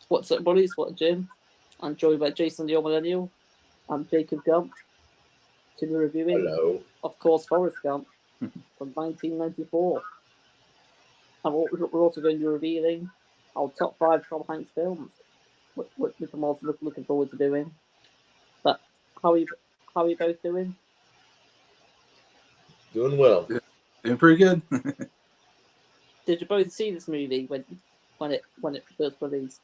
What's up, buddies? What Jim? I'm joined by Jason the Millennial and Jacob Gump to be reviewing, Hello. of course, Forrest Gump from 1994. And we're also going to be revealing our top 5 Tom Hanks films, which I'm also looking forward to doing. But how are you both doing? Doing well. Doing pretty good. Did you both see this movie when it first released?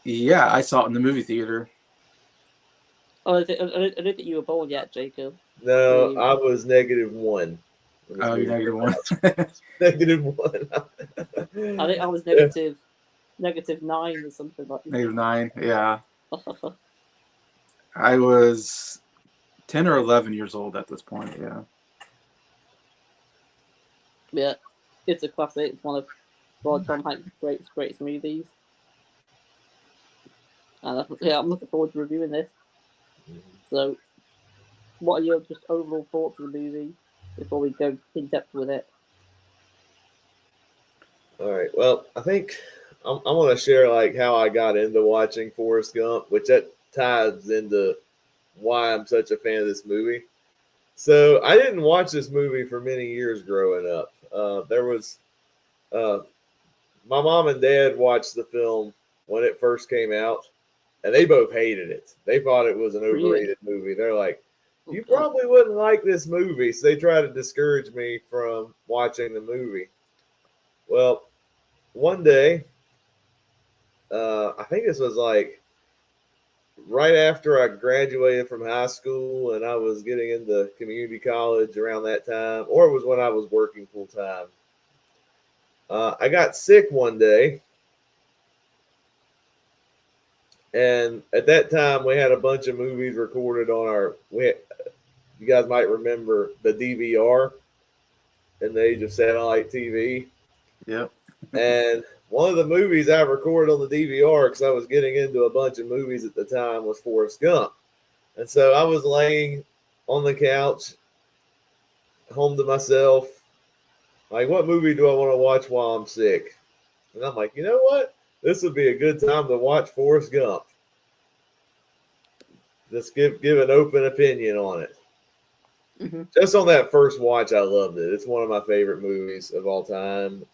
Yeah, I saw it in the movie theater. Oh, I don't think you were born yet, Jacob. No, I was -1. Oh, you're -1. -1. I think I was -9 or something like that. -9, yeah. I was 10 or 11 years old at this point, yeah. Yeah, it's a classic. It's one of Tom Hanks' greatest movies. And I'm looking forward to reviewing this. So, what are your just overall thoughts of the movie before we go in depth with it? All right. Well, I think I'm going to share like how I got into watching Forrest Gump, which that ties into why I'm such a fan of this movie. So I didn't watch this movie for many years growing up. There was my mom and dad watched the film when it first came out, and they both hated it. They thought it was an overrated movie. They're like, you probably wouldn't like this movie. So they tried to discourage me from watching the movie. Well, one day, I think this was like right after I graduated from high school and I was getting into community college around that time, or it was when I was working full time. I got sick one day. And at that time, we had a bunch of movies recorded on you guys might remember the DVR in the age of satellite TV. Yep. And one of the movies I recorded on the DVR, because I was getting into a bunch of movies at the time, was Forrest Gump. And so I was laying on the couch, home to myself, like, what movie do I want to watch while I'm sick? And I'm like, you know what? This would be a good time to watch Forrest Gump. Just give an open opinion on it. Mm-hmm. Just on that first watch, I loved it. It's one of my favorite movies of all time.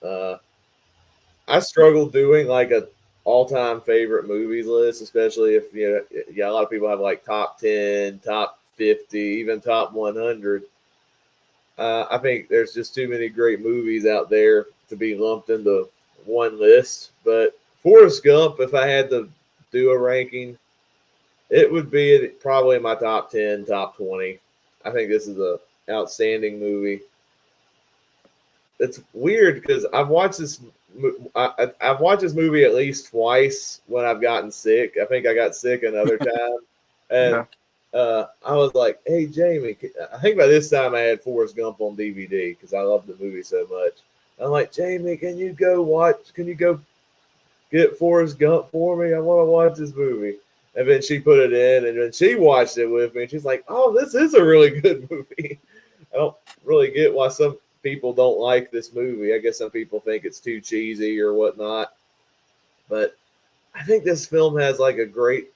I struggle doing like a all-time favorite movies list, especially if a lot of people have like top 10, top 50, even top 100. I think there's just too many great movies out there to be lumped into one list. But Forrest Gump, if I had to do a ranking, it would be probably in my top 10, top 20. I think this is a outstanding movie. It's weird because I've watched this movie at least twice when I've gotten sick. I think I got sick another time, and I was like, "Hey, Jamie," I think by this time I had Forrest Gump on DVD because I love the movie so much. I'm like, "Jamie, can you go get Forrest Gump for me? I want to watch this movie." And then she put it in, and then she watched it with me, and she's like, "Oh, this is a really good movie." I don't really get why some people don't like this movie. I guess some people think it's too cheesy or whatnot. But I think this film has like a great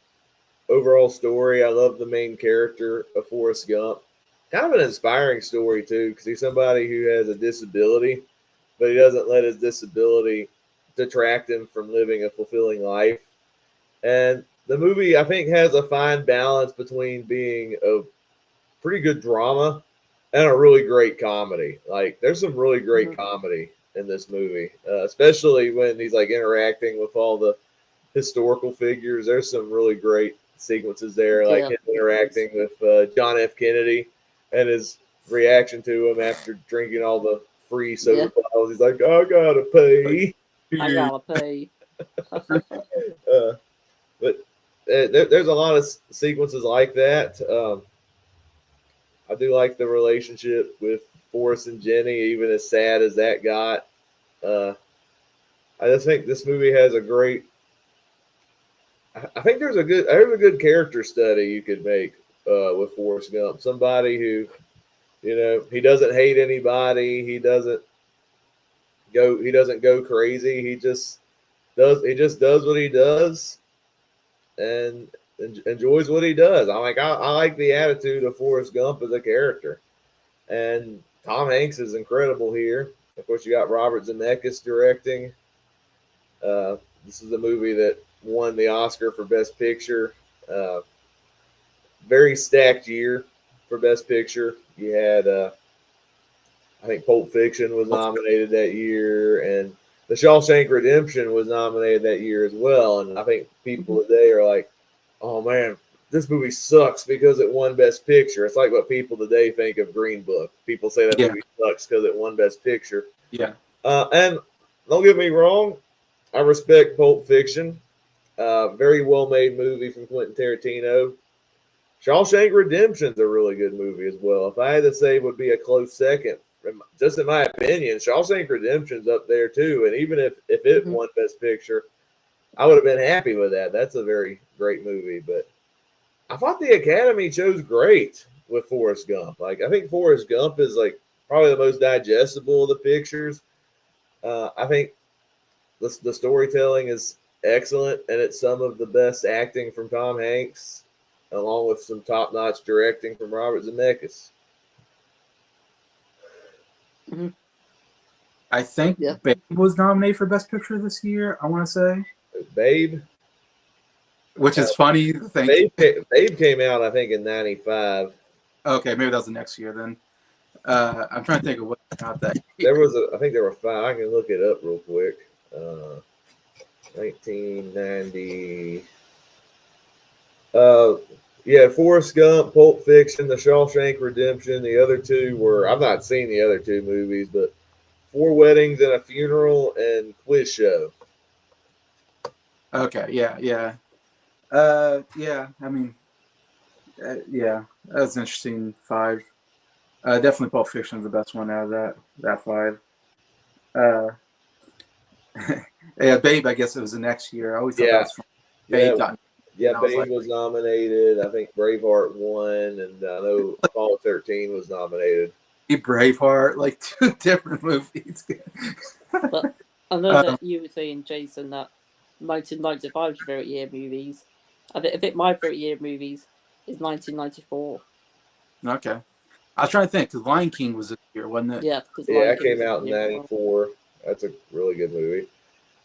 overall story. I love the main character of Forrest Gump. Kind of an inspiring story, too, because he's somebody who has a disability, but he doesn't let his disability detract him from living a fulfilling life. And the movie, I think, has a fine balance between being a pretty good drama and a really great comedy. Like, there's some really great comedy in this movie, especially when he's like interacting with all the historical figures. There's some really great sequences there, like him interacting with John F. Kennedy and his reaction to him after drinking all the free soda bottles. He's like, "I gotta pay. I gotta pay." But there's a lot of sequences like that. I do like the relationship with Forrest and Jenny, even as sad as that got. I just think this movie has a great. I think there's a good character study you could make with Forrest Gump. Somebody who, he doesn't hate anybody. He doesn't go crazy. just does what he does and enjoys what he does. I like the attitude of Forrest Gump as a character, and Tom Hanks is incredible here. Of course, you got Robert Zemeckis directing. This is a movie that won the Oscar for Best Picture. Very stacked year for Best Picture. You had, I think, Pulp Fiction was nominated that year, and The Shawshank Redemption was nominated that year as well. And I think people today are like, "Oh man, this movie sucks because it won Best Picture." It's like what people today think of Green Book. People say that movie sucks because it won Best Picture. Yeah. And don't get me wrong, I respect Pulp Fiction. Very well made movie from Quentin Tarantino. Shawshank Redemption's a really good movie as well. If I had to say, it would be a close second. Just in my opinion, Shawshank Redemption's up there too. And even if it won Best Picture, I would have been happy with that. That's a very great movie. But I thought the Academy chose great with Forrest Gump. Like, I think Forrest Gump is like probably the most digestible of the pictures. I think the storytelling is excellent, and it's some of the best acting from Tom Hanks, along with some top-notch directing from Robert Zemeckis. I think Babe was nominated for Best Picture this year, I want to say. Babe? Which is funny. Babe came out, I think, in 95. Okay, maybe that was the next year then. I'm trying to think of what out that year. I think there were 5. I can look it up real quick. 1990. Forrest Gump, Pulp Fiction, The Shawshank Redemption. The other two were, I've not seen the other two movies, but Four Weddings and a Funeral and Quiz Show. Okay, yeah. I mean, that's an interesting 5. Definitely Pulp Fiction is the best one out of that 5. Babe, I guess it was the next year. I always thought that was fun. Babe Babe was nominated. I think Braveheart won, and I know Apollo 13 was nominated. Braveheart, like 2 different movies. But I know that you were saying, Jason, that 1995 is your favorite year movies. I think my favorite year movies is 1994. Okay. I was trying to think, because Lion King was this year, wasn't it? Yeah, because it came out in 94. That's a really good movie.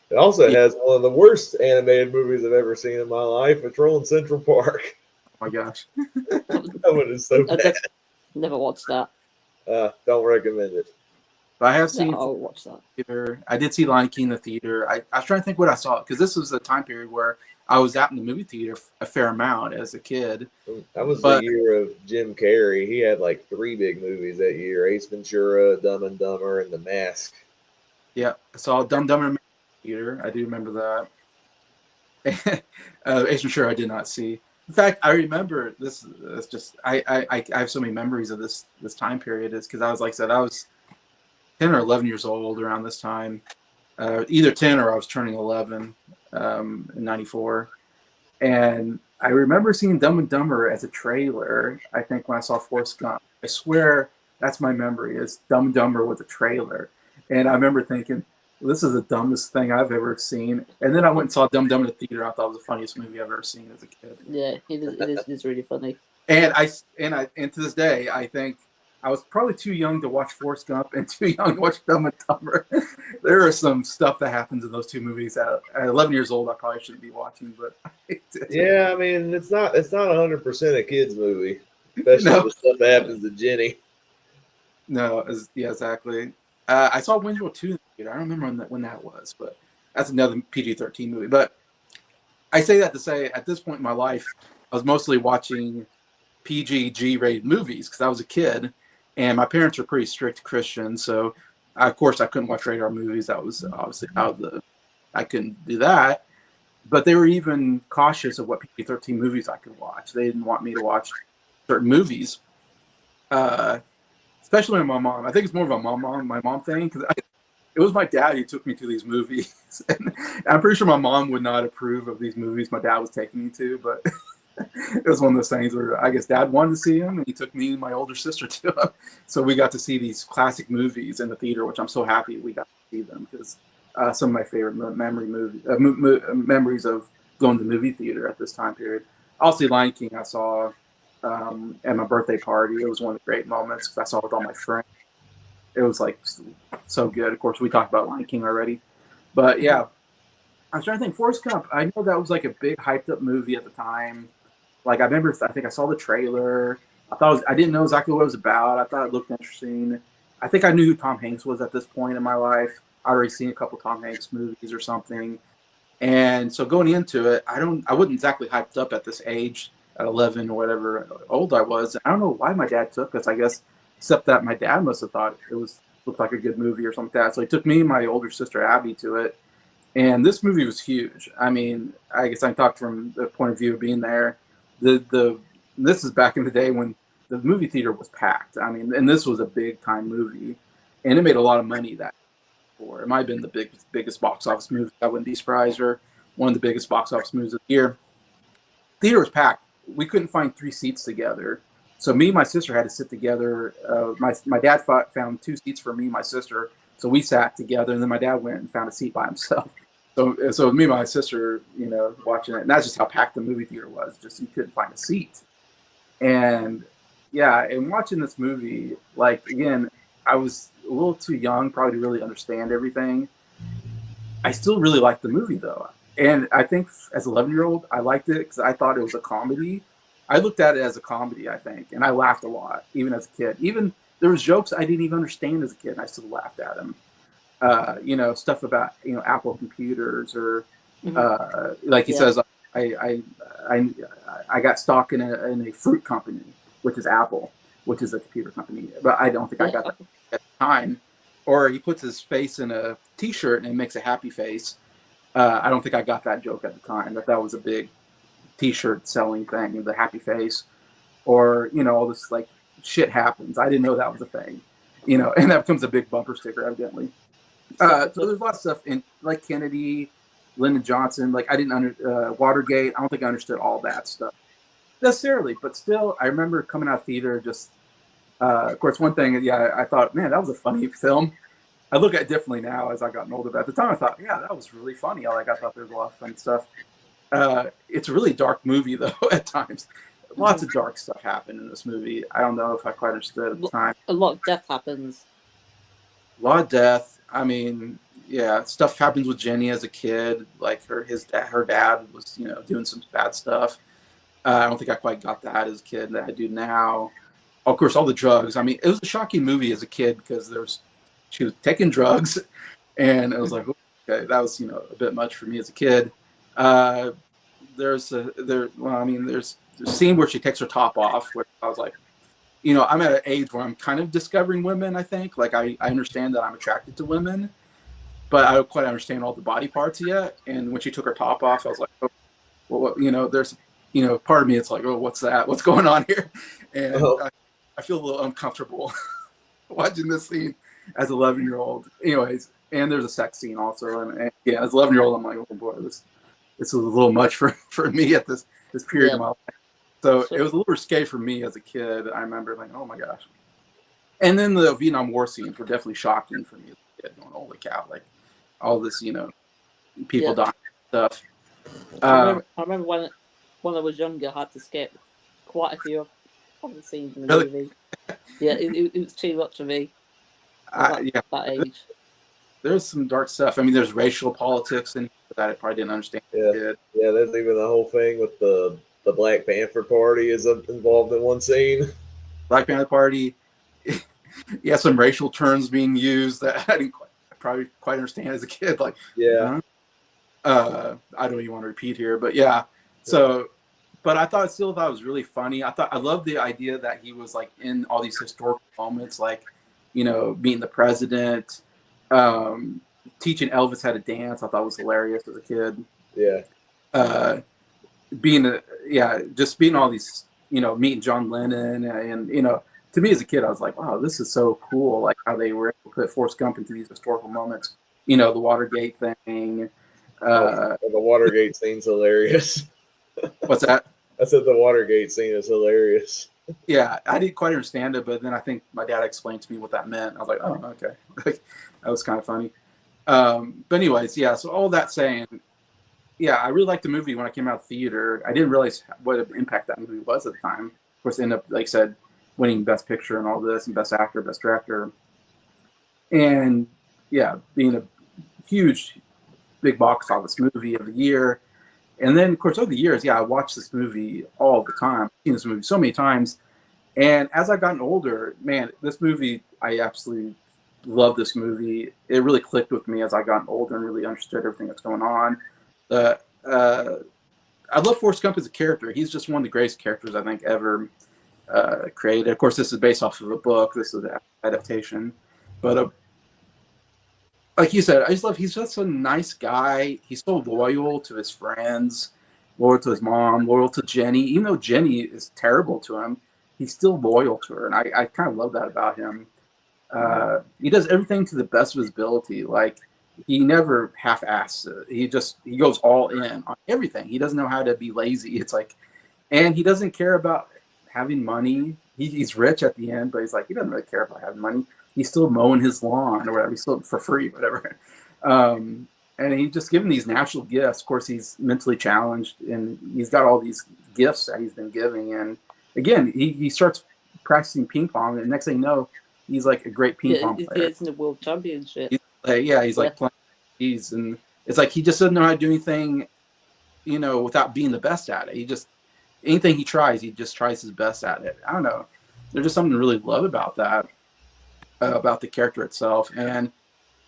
It also has one of the worst animated movies I've ever seen in my life, Patrol in Central Park. Oh my gosh. That one is so bad. Never watched that. Don't recommend it. But I have seen I'll watch that. Theater. I did see Lion King in the theater. I was trying to think what I saw, because this was a time period where I was out in the movie theater a fair amount as a kid. That was the year of Jim Carrey. He had like 3 big movies that year: Ace Ventura, Dumb and Dumber, and The Mask. Yeah, I saw Dumb and Dumber in the theater. I do remember that. Ace Ventura I did not see. In fact, I remember this. It's just I have so many memories of this time period. Is because I was, like I said, I was 10 or 11 years old around this time. Either 10 or I was turning 11 in 94. And I remember seeing Dumb and Dumber as a trailer, I think, when I saw Forrest Gump. I swear that's my memory, is Dumb and Dumber with a trailer. And I remember thinking, this is the dumbest thing I've ever seen. And then I went and saw Dumb and Dumber in the theater. I thought it was the funniest movie I've ever seen as a kid. Yeah, it is really funny. And and to this day, I think I was probably too young to watch Forrest Gump and too young to watch Dumb and Dumber. There is some stuff that happens in those two movies at 11 years old I probably shouldn't be watching, but yeah, I mean, it's not 100% a kids movie, especially the stuff that happens to Jenny. No, yeah, exactly. I saw Windmill 2 in the theater. I don't remember when that was, but that's another PG-13 movie. But I say that to say, at this point in my life, I was mostly watching PG-G-rated movies because I was a kid, and my parents were pretty strict Christians, so of course I couldn't watch rated R movies. That was obviously I couldn't do that. But they were even cautious of what PG-13 movies I could watch. They didn't want me to watch certain movies, especially my mom. I think it's more of a my mom thing, because it was my dad who took me to these movies. And I'm pretty sure my mom would not approve of these movies my dad was taking me to, but it was one of those things where I guess Dad wanted to see them, and he took me and my older sister to them. So we got to see these classic movies in the theater, which I'm so happy we got to see them, because some of my favorite memories of going to the movie theater at this time period. Also, Lion King I saw at my birthday party. It was one of the great moments because I saw it with all my friends. It was like so good. Of course, we talked about Lion King already, but yeah, I was trying to think. Forrest Gump. I know that was like a big hyped up movie at the time. Like I remember, I think I saw the trailer. I didn't know exactly what it was about. I thought it looked interesting. I think I knew who Tom Hanks was at this point in my life. I'd already seen a couple Tom Hanks movies or something. And so going into it, I wasn't exactly hyped up at this age, at 11 or whatever old I was. I don't know why my dad took us, I guess, except that my dad must have thought looked like a good movie or something like that. So he took me and my older sister Abby to it. And this movie was huge. I mean, I guess I talked from the point of view of being there. This is back in the day when the movie theater was packed. I mean, and this was a big time movie, and it made a lot of money that year. It might have been the biggest box office movie. I wouldn't be surprised, or one of the biggest box office movies of the year. Theater was packed. We couldn't find 3 seats together, so me and my sister had to sit together. My dad found 2 seats for me and my sister, so we sat together, and then my dad went and found a seat by himself. So me and my sister, watching it, and that's just how packed the movie theater was. Just you couldn't find a seat. And yeah, and watching this movie, like again, I was a little too young probably to really understand everything. I still really liked the movie though. And I think as an 11-year-old, I liked it because I thought it was a comedy. I looked at it as a comedy, I think, and I laughed a lot, even as a kid. Even there was jokes I didn't even understand as a kid, and I still laughed at them. Stuff about Apple computers or like he says, I got stock in a fruit company, which is Apple, which is a computer company, but I don't think I got that at the time. Or he puts his face in a T-shirt and it makes a happy face. I don't think I got that joke at the time, that was a big T-shirt selling thing, the happy face. Or all this like shit happens. I didn't know that was a thing, and that becomes a big bumper sticker evidently. So there's a lot of stuff in like Kennedy, Lyndon Johnson. Like I didn't Watergate. I don't think I understood all that stuff necessarily, but still, I remember coming out of theater. Just of course, one thing, I thought, man, that was a funny film. I look at it differently now as I gotten older, but at the time, I thought, yeah, that was really funny. I thought there was a lot of funny stuff. It's a really dark movie though at times. Lots of dark stuff happened in this movie. I don't know if I quite understood at the time. A lot of death happens. A lot of death. I mean, yeah, stuff happens with Jenny as a kid. Like her dad was, doing some bad stuff. I don't think I quite got that as a kid that I do now. Of course, all the drugs. I mean, it was a shocking movie as a kid because she was taking drugs, and it was like, okay, that was a bit much for me as a kid. There's a scene where she takes her top off, where I was like, I'm at an age where I'm kind of discovering women, I think. Like, I understand that I'm attracted to women, but I don't quite understand all the body parts yet. And when she took her top off, I was like, oh, well, there's, part of me, it's like, oh, what's that? What's going on here? And I feel a little uncomfortable watching this scene as an 11-year-old. Anyways, and there's a sex scene also. And yeah, as an 11-year-old, I'm like, oh, boy, this is a little much for me at this period of my life. So it was a little risque for me as a kid. I remember like, oh my gosh. And then the Vietnam War scenes were definitely shocking for me as a kid. Going, holy cow, like all this, people dying and stuff. I remember when I was younger, I had to skip quite a few of the scenes in the movie. Yeah, it was too much for me. That age. There's some dark stuff. I mean, there's racial politics and that I probably didn't understand. Yeah, there's even the whole thing with the Black Panther Party is involved in one scene. Black Panther Party, some racial terms being used that I didn't probably quite understand as a kid. Like, yeah, I don't even want to repeat here, but yeah. So, but I thought it was really funny. I loved the idea that he was like in all these historical moments, like, meeting the president, teaching Elvis how to dance. I thought was hilarious as a kid. Yeah. Just being all these, meeting John Lennon and, to me as a kid, I was like, wow, this is so cool. Like how they were able to put Forrest Gump into these historical moments, the Watergate thing. The Watergate scene's hilarious. What's that? I said the Watergate scene is hilarious. Yeah, I didn't quite understand it, but then I think my dad explained to me what that meant. I was like, oh, okay. That was kind of funny. But anyways, yeah. So all that saying, yeah, I really liked the movie when I came out of the theater. I didn't realize what an impact that movie was at the time. Of course, it ended up, like I said, winning Best Picture and all this, and Best Actor, Best Director, and yeah, being a huge, big box office movie of the year. And then, of course, over the years, yeah, I watched this movie all the time. I've seen this movie so many times. And as I've gotten older, man, this movie, I absolutely love this movie. It really clicked with me as I got older and really understood everything that's going on. Uh, uh, I love Forrest Gump as a character. He's just one of the greatest characters I think ever created. Of course, this is based off of a book. This is an adaptation. But like you said, I just love, he's just a nice guy. He's so loyal to his friends, loyal to his mom, loyal to Jenny. Even though Jenny is terrible to him, he's still loyal to her. And I kind of love that about him. He does everything to the best of his ability. Like, he never half-asses it. He goes all in on everything. He doesn't know how to be lazy. It's like, and he doesn't care about having money. He's rich at the end, but he's like, he doesn't really care about having money. He's still mowing his lawn or whatever. He's still for free, whatever. And he's just given these natural gifts. Of course, he's mentally challenged, and he's got all these gifts that he's been giving. And again, he starts practicing ping pong, and next thing you know, he's like a great ping pong player. He's in the world championship. He's like playing. And it's like he just doesn't know how to do anything, without being the best at it. He just, anything he tries, he just tries his best at it. I don't know. There's just something to really love about that, about the character itself. And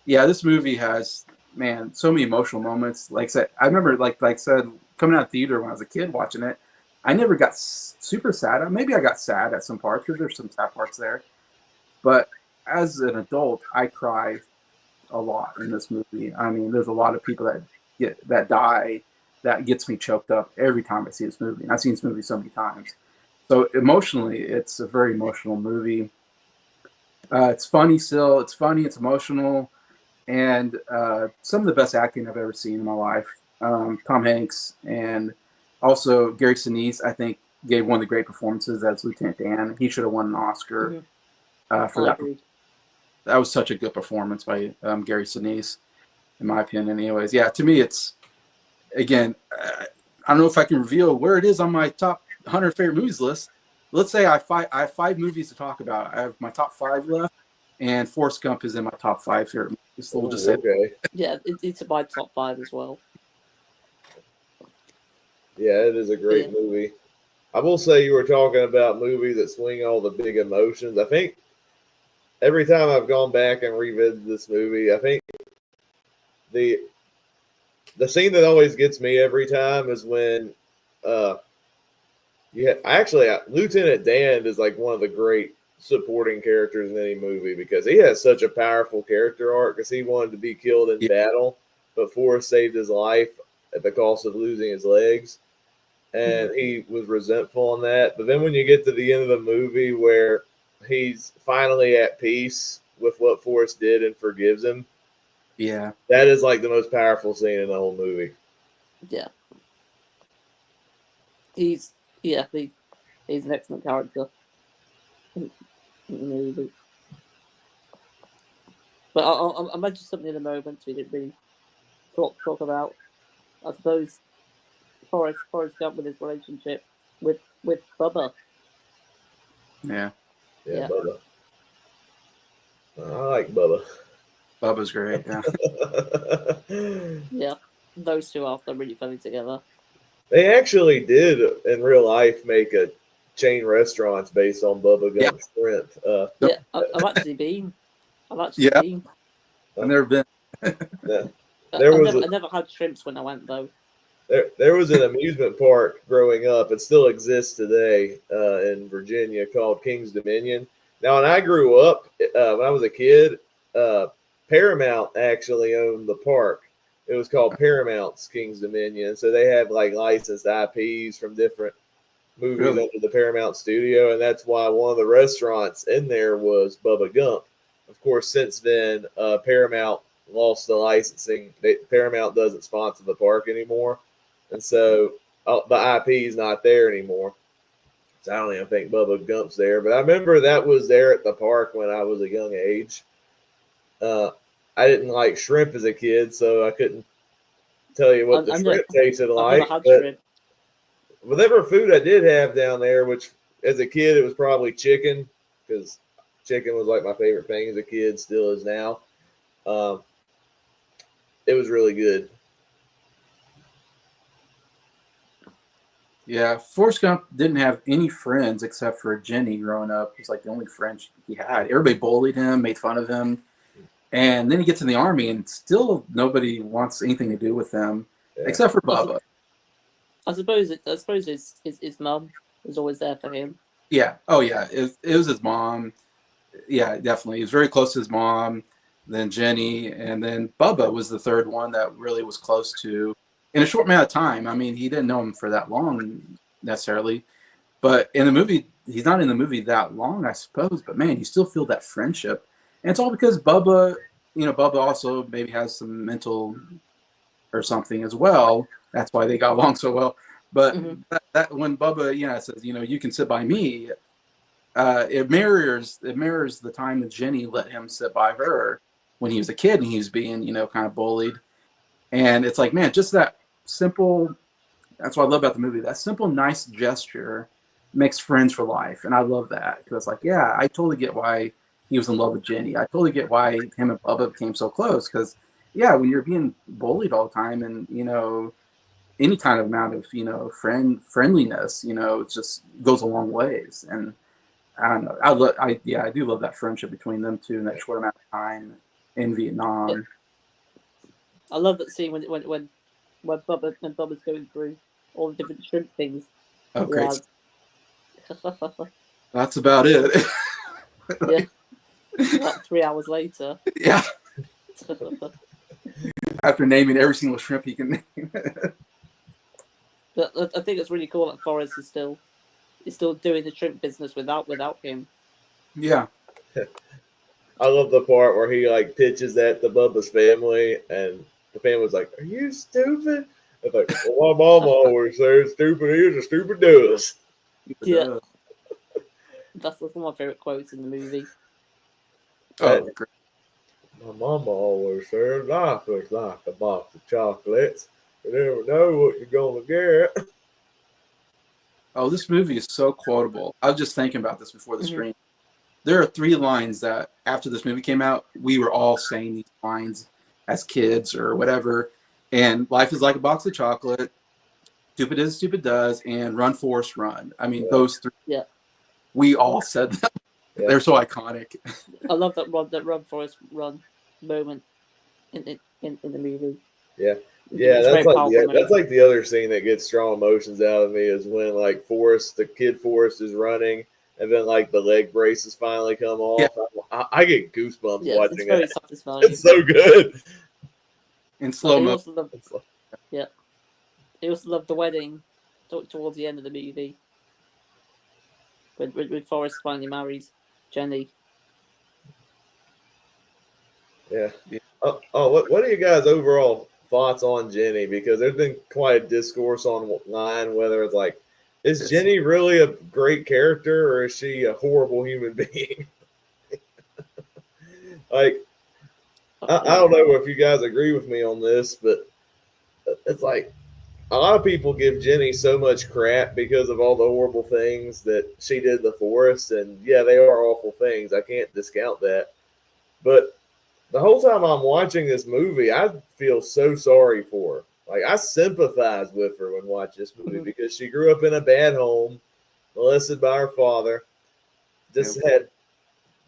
yeah, this movie has, man, so many emotional moments. Like I said, I remember, like I said, coming out of theater when I was a kid watching it, I never got super sad. Maybe I got sad at some parts because there's some sad parts there. But as an adult, I cry a lot in this movie. I mean, there's a lot of people that die. That gets me choked up every time I see this movie. And I've seen this movie so many times. So emotionally, it's a very emotional movie. It's funny still. It's funny. It's emotional. And some of the best acting I've ever seen in my life. Tom Hanks and also Gary Sinise, I think, gave one of the great performances as Lieutenant Dan. He should have won an Oscar for that. That was such a good performance by Gary Sinise, in my opinion. Anyways, yeah, to me, it's, again, I don't know if I can reveal where it is on my top 100 favorite movies list. Let's say I have 5 movies to talk about. I have my top 5 left, and Forrest Gump is in my top 5 favorite movies. So we'll just say, okay. Yeah, it's my top 5 as well. Yeah, it is a great movie. I will say, you were talking about movies that swing all the big emotions. I think every time I've gone back and revisited this movie, I think the scene that always gets me every time is when Lieutenant Dan is like one of the great supporting characters in any movie, because he has such a powerful character arc, because he wanted to be killed in battle, but Forrest saved his life at the cost of losing his legs. And he was resentful on that. But then when you get to the end of the movie where he's finally at peace with what Forrest did and forgives him, yeah, that is like the most powerful scene in the whole movie. Yeah. He's an excellent character in the movie. But I'll mention something in a moment we didn't really talk about. I suppose Forrest Gump with his relationship with Bubba. Yeah, Bubba. I like Bubba. Bubba's great. Yeah. Yeah, those two are really funny together. They actually did in real life make a chain restaurants based on Bubba Gump's shrimp. I've actually been. I've never been. I never had shrimps when I went, though. There was an amusement park growing up. It still exists today in Virginia, called King's Dominion. Now, when I grew up, when I was a kid, Paramount actually owned the park. It was called Paramount's King's Dominion. So they had like licensed IPs from different movies under the Paramount studio. And that's why one of the restaurants in there was Bubba Gump. Of course, since then, Paramount lost the licensing. Paramount doesn't sponsor the park anymore. And so the IP is not there anymore. So I don't even think Bubba Gump's there. But I remember that was there at the park when I was a young age. I didn't like shrimp as a kid, so I couldn't tell you what the shrimp tasted I've like. never had But shrimp. whatever food I did have down there, which as a kid it was probably chicken, because chicken was like my favorite thing as a kid, still is now. Um, it was really good. Yeah, Forrest Gump didn't have any friends except for Jenny growing up. It was like the only friend he had. Everybody bullied him, made fun of him. And then he gets in the army and still nobody wants anything to do with him except for Bubba. I suppose his mum was always there for him. Yeah. Oh, yeah. It was his mom. Yeah, definitely. He was very close to his mom, then Jenny, and then Bubba was the third one that really was close to in a short amount of time. I mean, he didn't know him for that long necessarily, but in the movie, he's not in the movie that long, I suppose. But man, you still feel that friendship, and it's all because Bubba. Bubba also maybe has some mental or something as well. That's why they got along so well. But that when Bubba, says, you can sit by me, it mirrors the time that Jenny let him sit by her when he was a kid and he was being, kind of bullied. And it's like, man, just that simple. That's what I love about the movie. That simple, nice gesture makes friends for life, and I love that because it's like, yeah, I totally get why he was in love with Jenny. I totally get why him and Bubba became so close because, yeah, when you're being bullied all the time and any kind of amount of friendliness, it just goes a long ways. And I don't know, I do love that friendship between them two in that short amount of time in Vietnam. Yeah. I love that scene when Bubba's going through all the different shrimp things. Oh, great. That's about it. Yeah. Like 3 hours later. Yeah. After naming every single shrimp he can name. But I think it's really cool that Forrest is still doing the shrimp business without him. Yeah. I love the part where he like pitches that to Bubba's family, and the family's like, "Are you stupid?" It's like, "Well, my mom always says, stupid is and stupid does." Yeah. That's one of my favorite quotes in the movie. Oh, great. My mama always says, "Life is like a box of chocolates. You never know what you're gonna get." Oh, this movie is so quotable. I was just thinking about this before the screen. There are 3 lines that after this movie came out, we were all saying these lines as kids or whatever. And life is like a box of chocolate. Stupid is, stupid does, and run, Forrest, run. I mean, those 3. Yeah. We all said them. Yeah. They're so iconic. I love that run, Forrest, run moment in the movie. Yeah. Yeah, that's like the other scene that gets strong emotions out of me is when like the kid Forrest is running, and then like the leg braces finally come off. Yeah. I get goosebumps watching it's very it. satisfying. It's so good. In slow mo. Yeah. I also love the wedding towards the end of the movie when Forrest finally marries Jenny. Yeah. What are you guys' overall thoughts on Jenny? Because there's been quite a discourse online whether it's like, is Jenny really a great character or is she a horrible human being? Like, I don't know if you guys agree with me on this, but it's like a lot of people give Jenny so much crap because of all the horrible things that she did to Forrest, and yeah, they are awful things. I can't discount that, but the whole time I'm watching this movie, I feel so sorry for her. Like, I sympathize with her when watching this movie because she grew up in a bad home, molested by her father, just had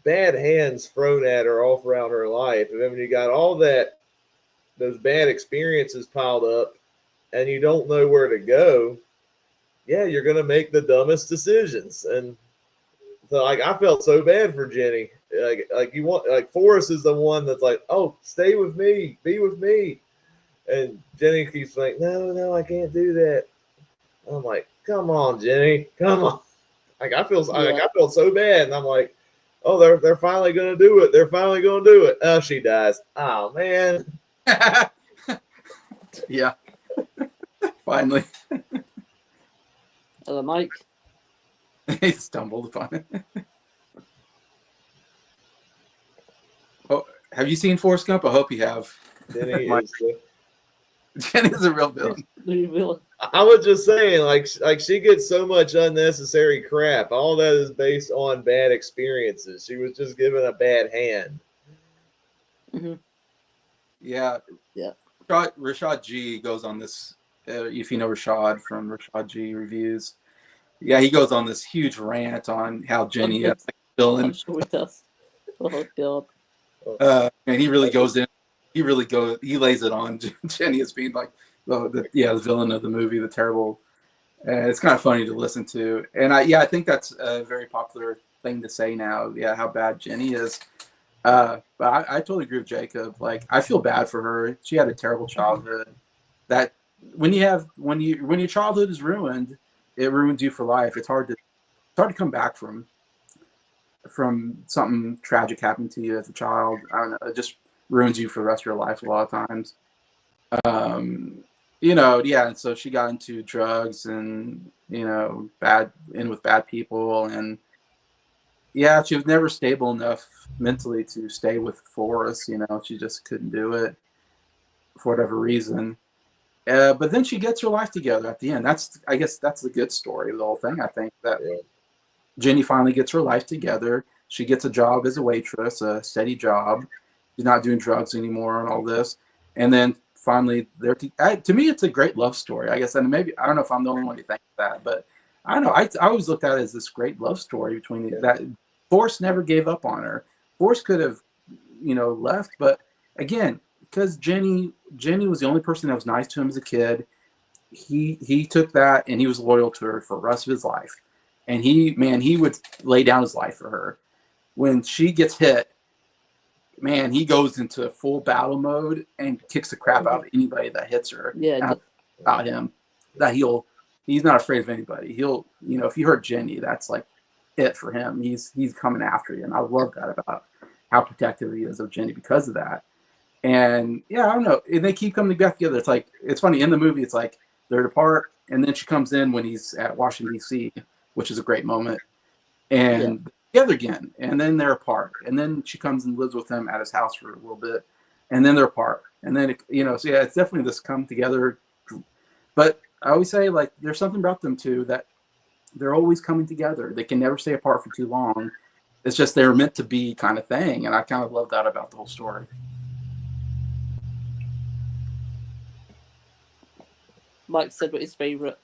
bad hands thrown at her all throughout her life. And then when you got all those bad experiences piled up and you don't know where to go, yeah, you're going to make the dumbest decisions. And so, like, I felt so bad for Jenny. Like Forrest is the one that's like, oh, stay with me, be with me, and Jenny keeps like, no, I can't do that. I'm like, come on, Jenny, come on. Like I felt so bad, and I'm like, oh, they're finally gonna do it. They're finally gonna do it. Oh, she dies. Oh man. Yeah. Finally. Hello, Mike. He stumbled upon it. Oh, Have you seen Forrest Gump? I hope you have. Jenny is. Jenny's a real villain. I was just saying, like she gets so much unnecessary crap. All that is based on bad experiences. She was just given a bad hand. Mm-hmm. Yeah. Rashad G goes on this. If you know Rashad from Rashad G Reviews, yeah, he goes on this huge rant on how Jenny is like a villain. I'm sure he does. Oh God. And he really goes in. He lays it on Jenny as being like the villain of the movie, the terrible. It's kind of funny to listen to, and I think that's a very popular thing to say now. Yeah, how bad Jenny is. But I totally agree with Jacob. Like, I feel bad for her. She had a terrible childhood. That when your childhood is ruined, it ruins you for life. It's hard to come back from something tragic happened to you as a child. I don't know. It just ruins you for the rest of your life a lot of times. And so she got into drugs and, with bad people. And yeah, she was never stable enough mentally to stay with Forrest. She just couldn't do it for whatever reason. But then she gets her life together at the end. I guess that's the good story of the whole thing. I think that Jenny finally gets her life together. She gets a job as a waitress, a steady job. She's not doing drugs anymore and all this. And then finally, to me, it's a great love story, I guess. And maybe, I don't know if I'm the only one who thinks that, but I don't know. I always looked at it as this great love story between that. Forrest never gave up on her. Forrest could have, left. But again, because Jenny was the only person that was nice to him as a kid, he took that and he was loyal to her for the rest of his life. And he would lay down his life for her. When she gets hit, man, he goes into full battle mode and kicks the crap out of anybody that hits her. Yeah, about him, that he's not afraid of anybody. He'll, if you hurt Jenny, that's like it for him. He's coming after you. And I love that about how protective he is of Jenny because of that. And yeah, I don't know. And they keep coming back together. It's funny in the movie. It's like they're apart, and then she comes in when he's at Washington D.C., which is a great moment, and together again. And then they're apart, and then she comes and lives with him at his house for a little bit, and then they're apart, and then So yeah, it's definitely this come together. But I always say, like, there's something about them too that they're always coming together. They can never stay apart for too long. It's just they're meant to be kind of thing, and I kind of love that about the whole story. Mike said what his favourite.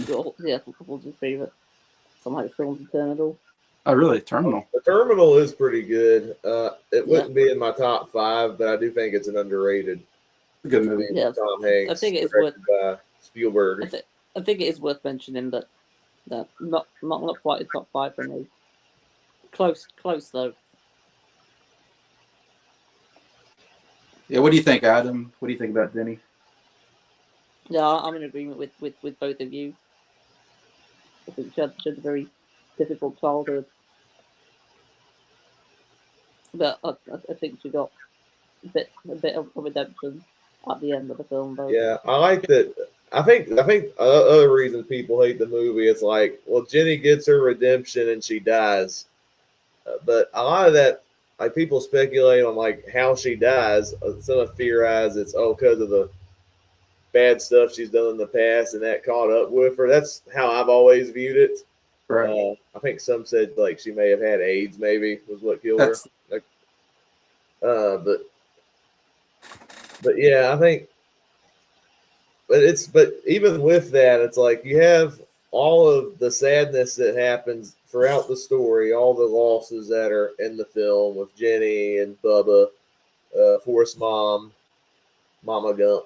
What was his favourite? Some like films in Terminal. Oh, really? Terminal? The Terminal is pretty good. It wouldn't be in my top 5, but I do think it's an underrated good movie. Yeah, Tom Hanks. I think it is worth by Spielberg. I think it is worth mentioning that not quite a top 5 for me. Close though. Yeah, what do you think, Adam? What do you think about Denny? Yeah, I'm in agreement with both of you. I think she had a very difficult childhood, but I think she got a bit of redemption at the end of the film, though. Yeah, I like that. I think other reasons people hate the movie is like, well, Jenny gets her redemption and she dies, but a lot of that, like, people speculate on like how she dies. Some have theorized it's because of the bad stuff she's done in the past and that caught up with her. That's how I've always viewed it. Right. I think some said like she may have had AIDS, maybe was what killed her. Like, but yeah, I think. But even with that, it's like you have all of the sadness that happens throughout the story, all the losses that are in the film with Jenny and Bubba, Forrest Mama Gump.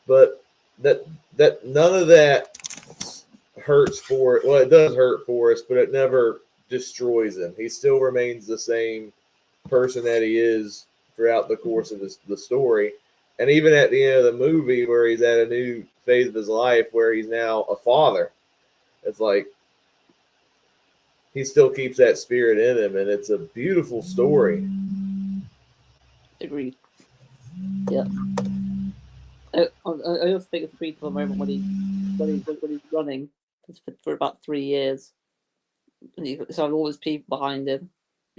But that none of that hurts Forrest. Well, it does hurt Forrest, but it never destroys him. He still remains the same person that he is throughout the course of the story. And even at the end of the movie, where he's at a new phase of his life, where he's now a father, it's like he still keeps that spirit in him, and it's a beautiful story. Agreed. Yeah. I also think it's a beautiful moment when he's running for about 3 years, and he's got all his people behind him,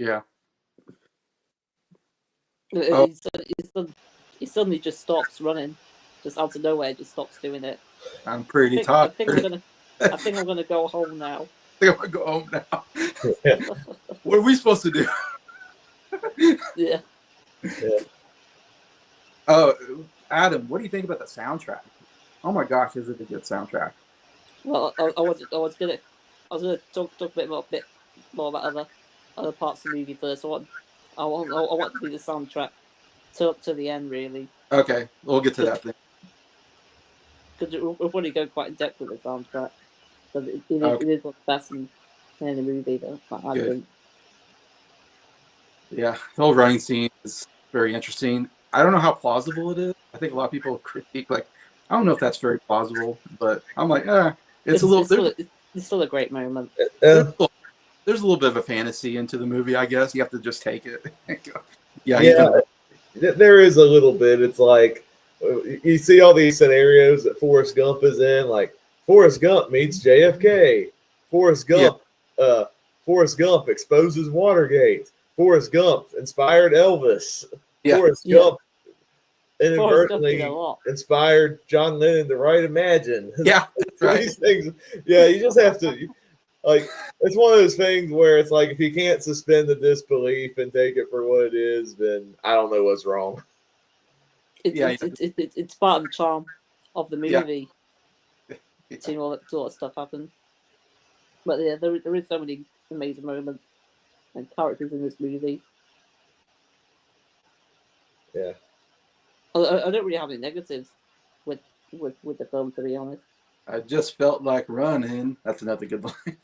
Yeah. Oh. He suddenly just stops running, just out of nowhere, just stops doing it. I'm pretty I tired. think I'm gonna go home now. I think I'm gonna go home now. What are we supposed to do? Yeah. Oh, Adam, what do you think about the soundtrack? Oh my gosh, is it a good soundtrack? Well, I was gonna talk a bit more about other parts of the movie first. I want to do the soundtrack till the end, really. Okay, we'll get to that then. Because we'll probably go quite in depth with the soundtrack. Because it is one of the best in the movie, though, I think. Yeah, the whole running scene is very interesting. I don't know how plausible it is. I think a lot of people critique, like, I don't know if that's very plausible, but I'm like, it's still a great moment. There's a little bit of a fantasy into the movie, I guess. You have to just take it. There is a little bit. It's like you see all these scenarios that Forrest Gump is in, like Forrest Gump meets JFK, Forrest Gump exposes Watergate, Forrest Gump inspired Elvis, Forrest Gump inadvertently inspired John Lennon to write Imagine. Yeah, right. These things. Yeah, you just have to. Like, it's one of those things where it's like, if you can't suspend the disbelief and take it for what it is, then I don't know what's wrong. It's part of the charm of the movie. Seeing all that stuff happen. But yeah, there is so many amazing moments and characters in this movie. Yeah. I don't really have any negatives with the film, to be honest. I just felt like running. That's another good line.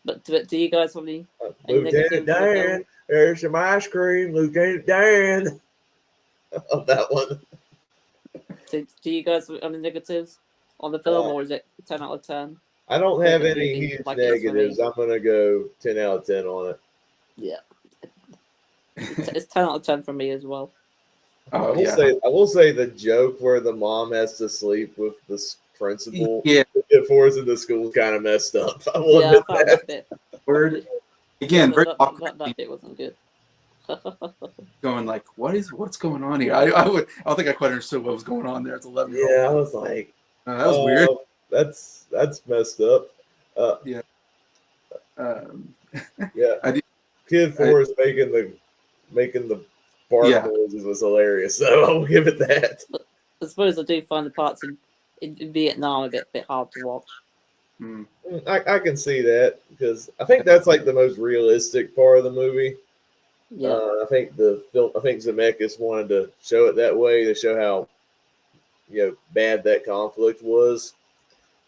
But do you guys have any Lieutenant Dan, there's some ice cream, Lieutenant Dan. Of that one. So, do you guys have any negatives on the film, or is it 10 out of 10? I don't have any huge negatives. I'm gonna go 10 out of 10 on it. Yeah, it's 10 out of 10 for me as well. I will say the joke where the mom has to sleep with the principal before it's in the school is kind of messed up. I found that bit. Word. Again, that bit wasn't good. Going like, what's going on here? I don't think I quite understood what was going on there. It's 11. Yeah, I was like, that was weird. That's messed up. Yeah. Kid Forrest making the bark noises was hilarious. So I'll give it that. I suppose I do find the parts in Vietnam a bit hard to watch. I can see that, because I think that's like the most realistic part of the movie. Yeah. I think Zemeckis wanted to show it that way, to show how bad that conflict was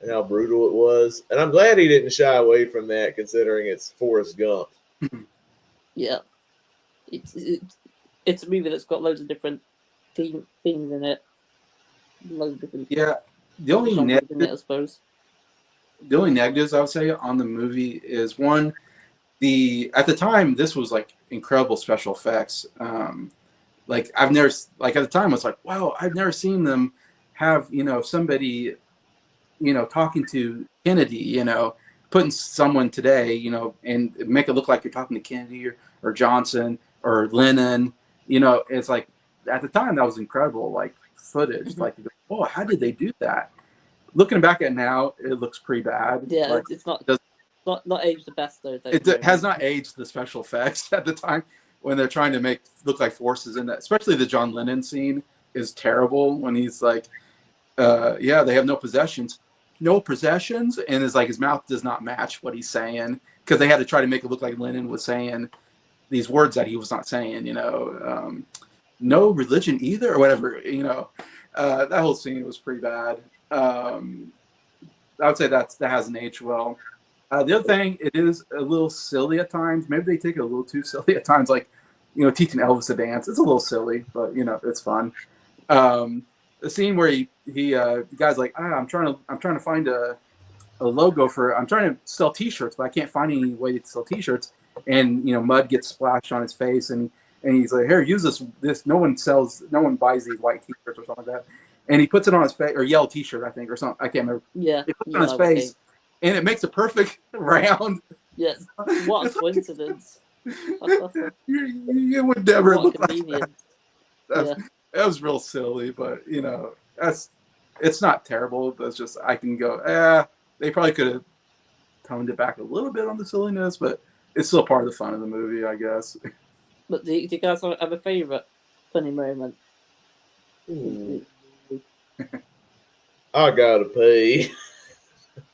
and how brutal it was. And I'm glad he didn't shy away from that, considering it's Forrest Gump. Yeah. It's a movie that's got loads of different themes in it. Loads of different The only negatives I would say on the movie is, one, at the time this was like incredible special effects. Like I've never, like at the time I was like, wow, I've never seen them have somebody talking to Kennedy, putting someone today, and make it look like you're talking to Kennedy or Johnson or Lennon. It's like, at the time that was incredible, like footage. Mm-hmm. Like, oh, how did they do that? Looking back at it now, it looks pretty bad. Yeah, like, it's not aged the best though. It has not aged the special effects at the time when they're trying to look like forces in that. Especially the John Lennon scene is terrible when he's like, they have no possessions, and it's like his mouth does not match what he's saying, because they had to try to make it look like Lennon was saying these words that he was not saying. No religion either, or whatever. That whole scene was pretty bad. I would say that hasn't aged well. The other thing, it is a little silly at times. Maybe they take it a little too silly at times, like teaching Elvis to dance. It's a little silly, but it's fun. The scene where the guy's like, I'm trying to find a logo I'm trying to sell T-shirts, but I can't find any way to sell T-shirts. And mud gets splashed on his face, and he's like, here, use this. No one buys these white T-shirts or something like that. And he puts it on his face, or yellow T-shirt, I think, or something. I can't remember. Yeah. He puts it on his face, and it makes a perfect round Yeah, what a coincidence. You would never What a look like that. convenience. That was real silly, but it's not terrible. But it's just I can go. They probably could have toned it back a little bit on the silliness, but it's still part of the fun of the movie, I guess. But do you guys have a favourite funny moment? I gotta pay.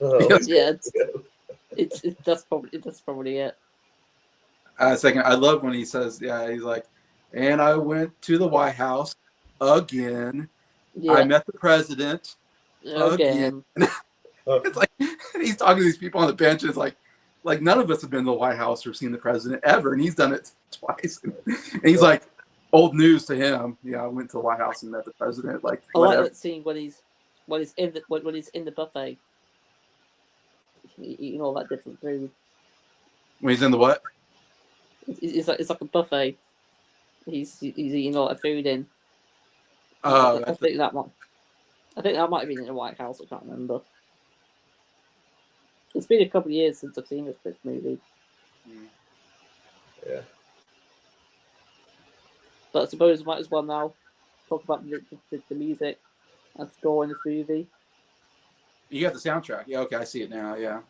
Yeah, that's probably it. Second, I love when he says, he's like, and I went to the White House again. Yeah, I met the president again. again. It's like he's talking to these people on the bench. It's like none of us have been to the White House or seen the president ever, and he's done it twice. And he's like, old news to him. Yeah, I went to the White House and met the president. Like, I like whatever. that scene when he's in the buffet. Eating all that different food. When he's in the what? It's like a buffet. He's eating all that food in. Oh, I think that might have been in the White House. I can't remember. It's been a couple of years since I've seen this movie. Yeah. But I suppose we might as well now talk about the music and score in this movie. You got the soundtrack. Yeah, okay, I see it now. Yeah.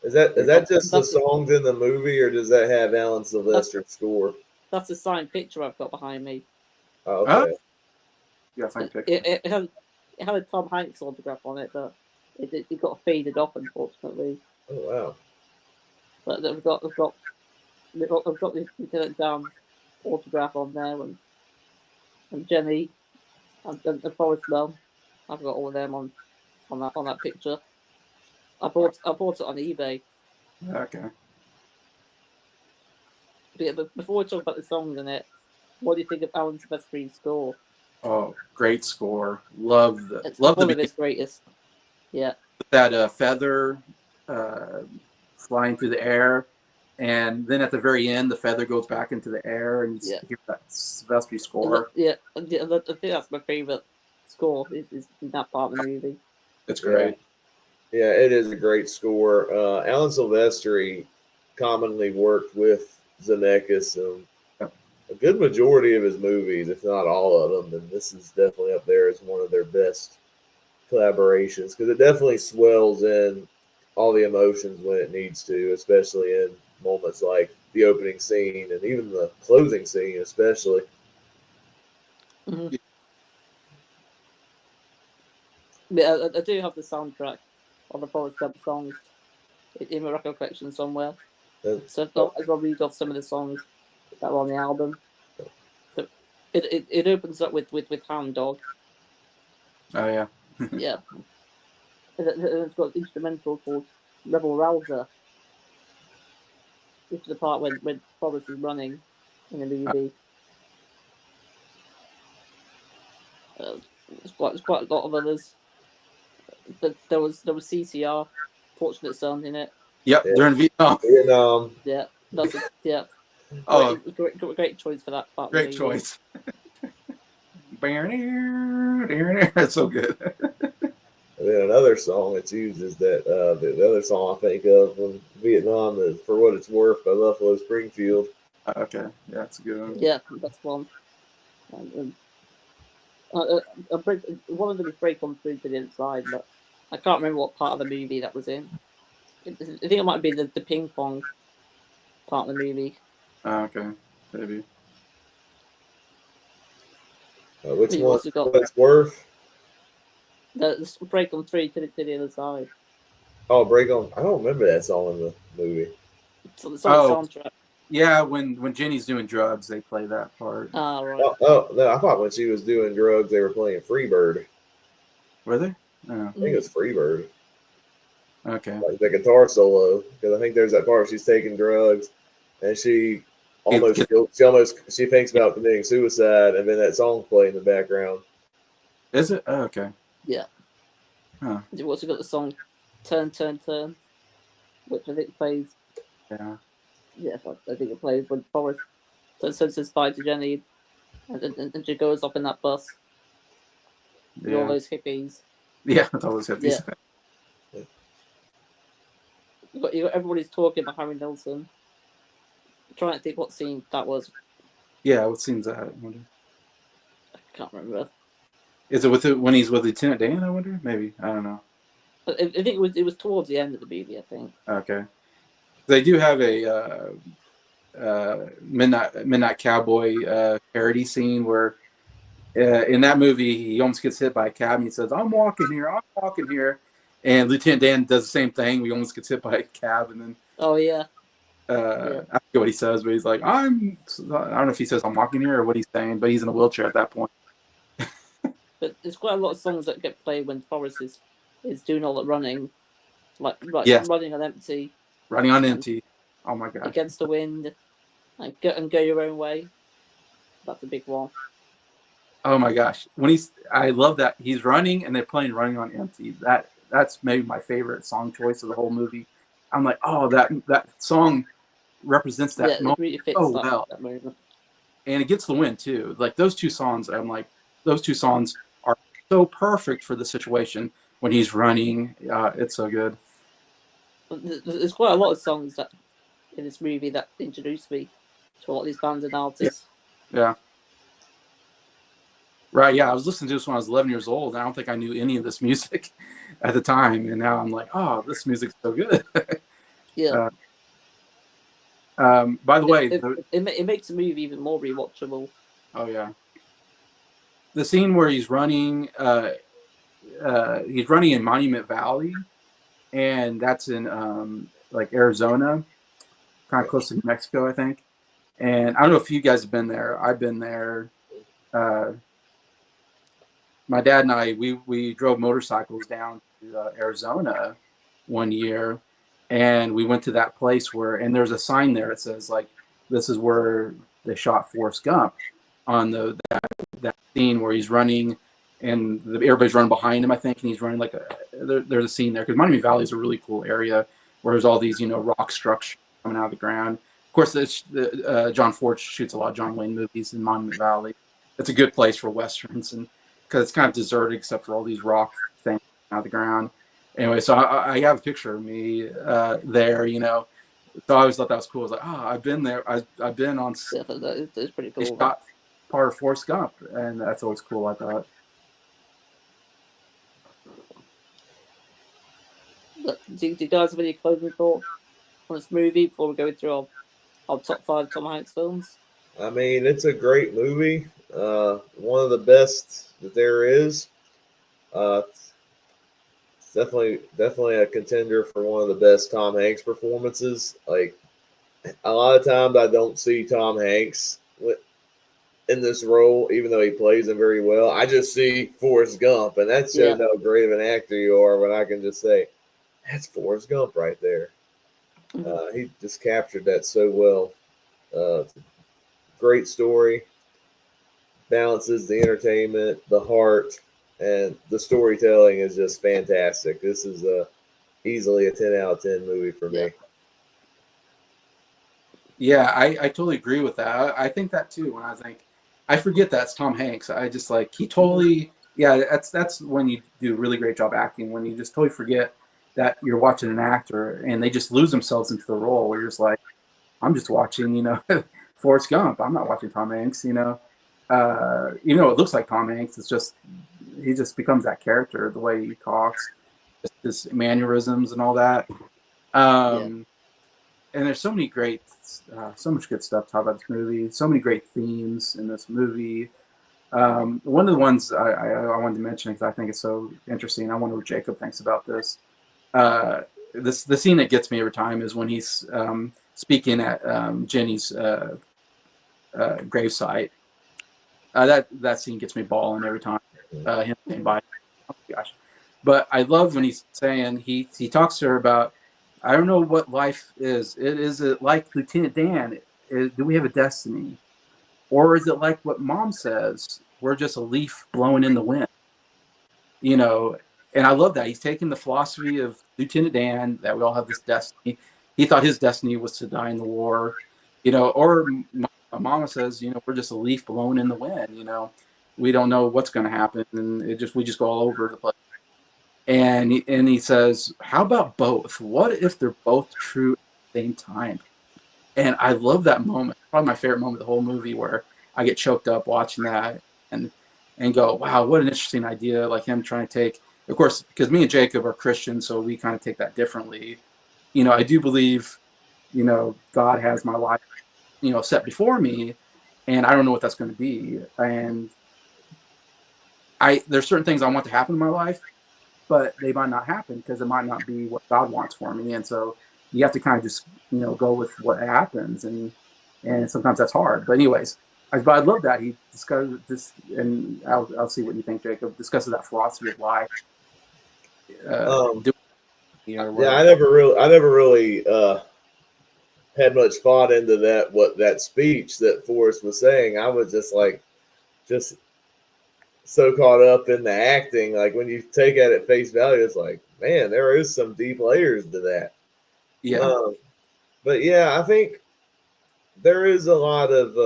Is that just the songs in the movie, or does that have Alan Silvester's score? That's a signed picture I've got behind me. Oh, okay. Yeah, signed picture. It had a Tom Hanks autograph on it, but it got faded off, unfortunately. Oh wow. But we've got the Lieutenant Dan's autograph on there, and Jenny and Forrest Gump. I've got all of them on that picture. I bought it on eBay. Okay. But before we talk about the songs in it, what do you think of Alan Silvestri's score? Oh, great score. Love the It's love one the of his greatest. Yeah. that feather flying through the air, and then at the very end, the feather goes back into the air, and you hear that Silvestri score. I think that's my favorite score. Is in that part of the movie. It's great. Yeah, it is a great score. Alan Silvestri commonly worked with Zemeckis a good majority of his movies, if not all of them, and this is definitely up there as one of their best collaborations because it definitely swells in all the emotions when it needs to, especially in moments like the opening scene and even the closing scene, especially. Mm-hmm. Yeah, I do have the soundtrack of the Forrest Gump songs in my record collection somewhere. So I'll read off some of the songs that are on the album. So it opens up with Hound Dog. Oh yeah. Yeah. And it's got an instrumental called Rebel Rouser, which is the part when Forrest is running in the movie. There's quite a lot of others. But there was CCR, Fortunate Son, in it. Yep, they're in Vietnam. Yeah, that's it. Yeah. Oh, great choice for that part. Great choice. That's so good. And then another song that's used is that the other song I think of from Vietnam is "For What It's Worth" by Buffalo Springfield. Okay, yeah, that's a good one. Yeah, that's one. One of them is Break On Through to the Inside, but I can't remember what part of the movie that was in. I think it might be the ping pong part of the movie. Okay, maybe. Which one? What It's Worth? The Break On Through to the other side. Oh, Break On. I don't remember that song in the movie. It's on the soundtrack. Yeah, when Jenny's doing drugs, they play that part. Ah, right. Oh, no, I thought when she was doing drugs, they were playing Freebird. Were they? I think it was Freebird. Okay. Like the guitar solo, because I think there's that part where she's taking drugs, and she thinks about committing suicide, and then that song playing in the background. Is it? Oh, okay. Yeah. Huh. You've also got the song "Turn, Turn, Turn," which I think plays. Yeah. Yeah, I think it plays when Forrest says bye to Jenny, and she goes off in that bus with all those hippies. Yeah, with all those hippies. you got everybody's talking about Harry Nilsson. I'm trying to think what scene that was. Yeah, what scene's that? I wonder. I can't remember. Is it when he's with Lieutenant Dan? I wonder. Maybe I don't know. I think it was towards the end of the movie. I think. Okay, they do have a Midnight Cowboy parody scene where in that movie he almost gets hit by a cab and he says, I'm walking here," and Lieutenant Dan does the same thing. We almost gets hit by a cab, and then Oh yeah. I forget what he says, but he's like, I don't know if he says I'm walking here or what he's saying, but he's in a wheelchair at that point. But there's quite a lot of songs that get played when Forrest is doing all the running, like Yes, running on empty, running on empty. Oh my gosh. against the wind, and go your own way. That's a big one. Oh my gosh. I love that he's running and they're playing Running on Empty. That's maybe my favorite song choice of the whole movie. I'm like, oh, that song represents that Yeah, moment it really fits so well. that moment. And Against the Wind too. Like those two songs, I'm like, those two songs are so perfect for the situation when he's running. It's so good. There's quite a lot of songs that in this movie that introduced me to a lot of these bands and artists. Yeah. Right, yeah. I was listening to this when I was 11 years old, and I don't think I knew any of this music at the time. And now I'm like, oh, this music's so good. Yeah. By the way, it makes the movie even more rewatchable. oh yeah, the scene where he's running in Monument Valley, and that's in like Arizona, kind of close to New Mexico, I think. And I don't know if you guys have been there. I've been there. My dad and I, we drove motorcycles down to Arizona one year, and we went to that place and there's a sign there that says like, this is where they shot Forrest Gump, on that scene where he's running and everybody's running behind him, I think, and he's running like there's a scene there because Monument Valley is a really cool area where there's all these rock structures coming out of the ground. Of course, John Ford shoots a lot of John Wayne movies in Monument Valley. It's a good place for westerns, and because it's kind of deserted except for all these rock things out of the ground. Anyway, so I have a picture of me there, So I always thought that was cool. I was like, I've been there. I've been on. Yeah, that's pretty They cool. shot part of Forrest Gump, and that's always cool. I thought. But do you guys have any closing thoughts on this movie before we go through our top 5 Tom Hanks films? I mean, it's a great movie. One of the best that there is. It's definitely a contender for one of the best Tom Hanks performances. Like a lot of times, I don't see Tom Hanks in this role, even though he plays him very well. I just see Forrest Gump, and that shows how great of an actor you are. When I can just say, that's Forrest Gump right there. He just captured that so well. Great story, balances the entertainment, the heart, and the storytelling is just fantastic. This is easily a 10 out of 10 movie for me. Yeah, I totally agree with that. I think that too. When I forget that's Tom Hanks. I just like he totally. Yeah, that's when you do a really great job acting. When you just totally forget that you're watching an actor and they just lose themselves into the role. Where you're just like, I'm just watching, Forrest Gump. I'm not watching Tom Hanks. It looks like Tom Hanks. It's just he just becomes that character. The way he talks, just his mannerisms and all that. And there's so many so much good stuff to talk about this movie. So many great themes in this movie. One of the ones I wanted to mention because I think it's so interesting. I wonder what Jacob thinks about this. The scene that gets me every time is when he's speaking at Jenny's gravesite. That scene gets me bawling every time. Him saying bye. Oh my gosh! But I love when he's saying he talks to her about. I don't know what life is. Is it like Lieutenant Dan? Do we have a destiny? Or is it like what Mom says? We're just a leaf blowing in the wind. And I love that. He's taking the philosophy of Lieutenant Dan, that we all have this destiny. He thought his destiny was to die in the war. Or Mama says, we're just a leaf blowing in the wind. We don't know what's going to happen. And we just go all over the place. And he says, how about both? What if they're both true at the same time? And I love that moment. Probably my favorite moment of the whole movie, where I get choked up watching that and go, wow, what an interesting idea. Like him trying to take, of course, because me and Jacob are Christians, so we kind of take that differently. I do believe, God has my life, set before me, and I don't know what that's going to be. And there's certain things I want to happen in my life, but they might not happen because it might not be what God wants for me. And so you have to kind of just, go with what happens. And sometimes that's hard. But anyways, but I love that he discusses this, and I'll see what you think, Jacob, discusses that philosophy of life. Um, Or yeah, whatever. I never really had much thought into what that speech that Forrest was saying. I was just so caught up in the acting. Like when you take it at face value, it's like, man, there is some deep layers to that. Yeah. But yeah, I think there is a lot of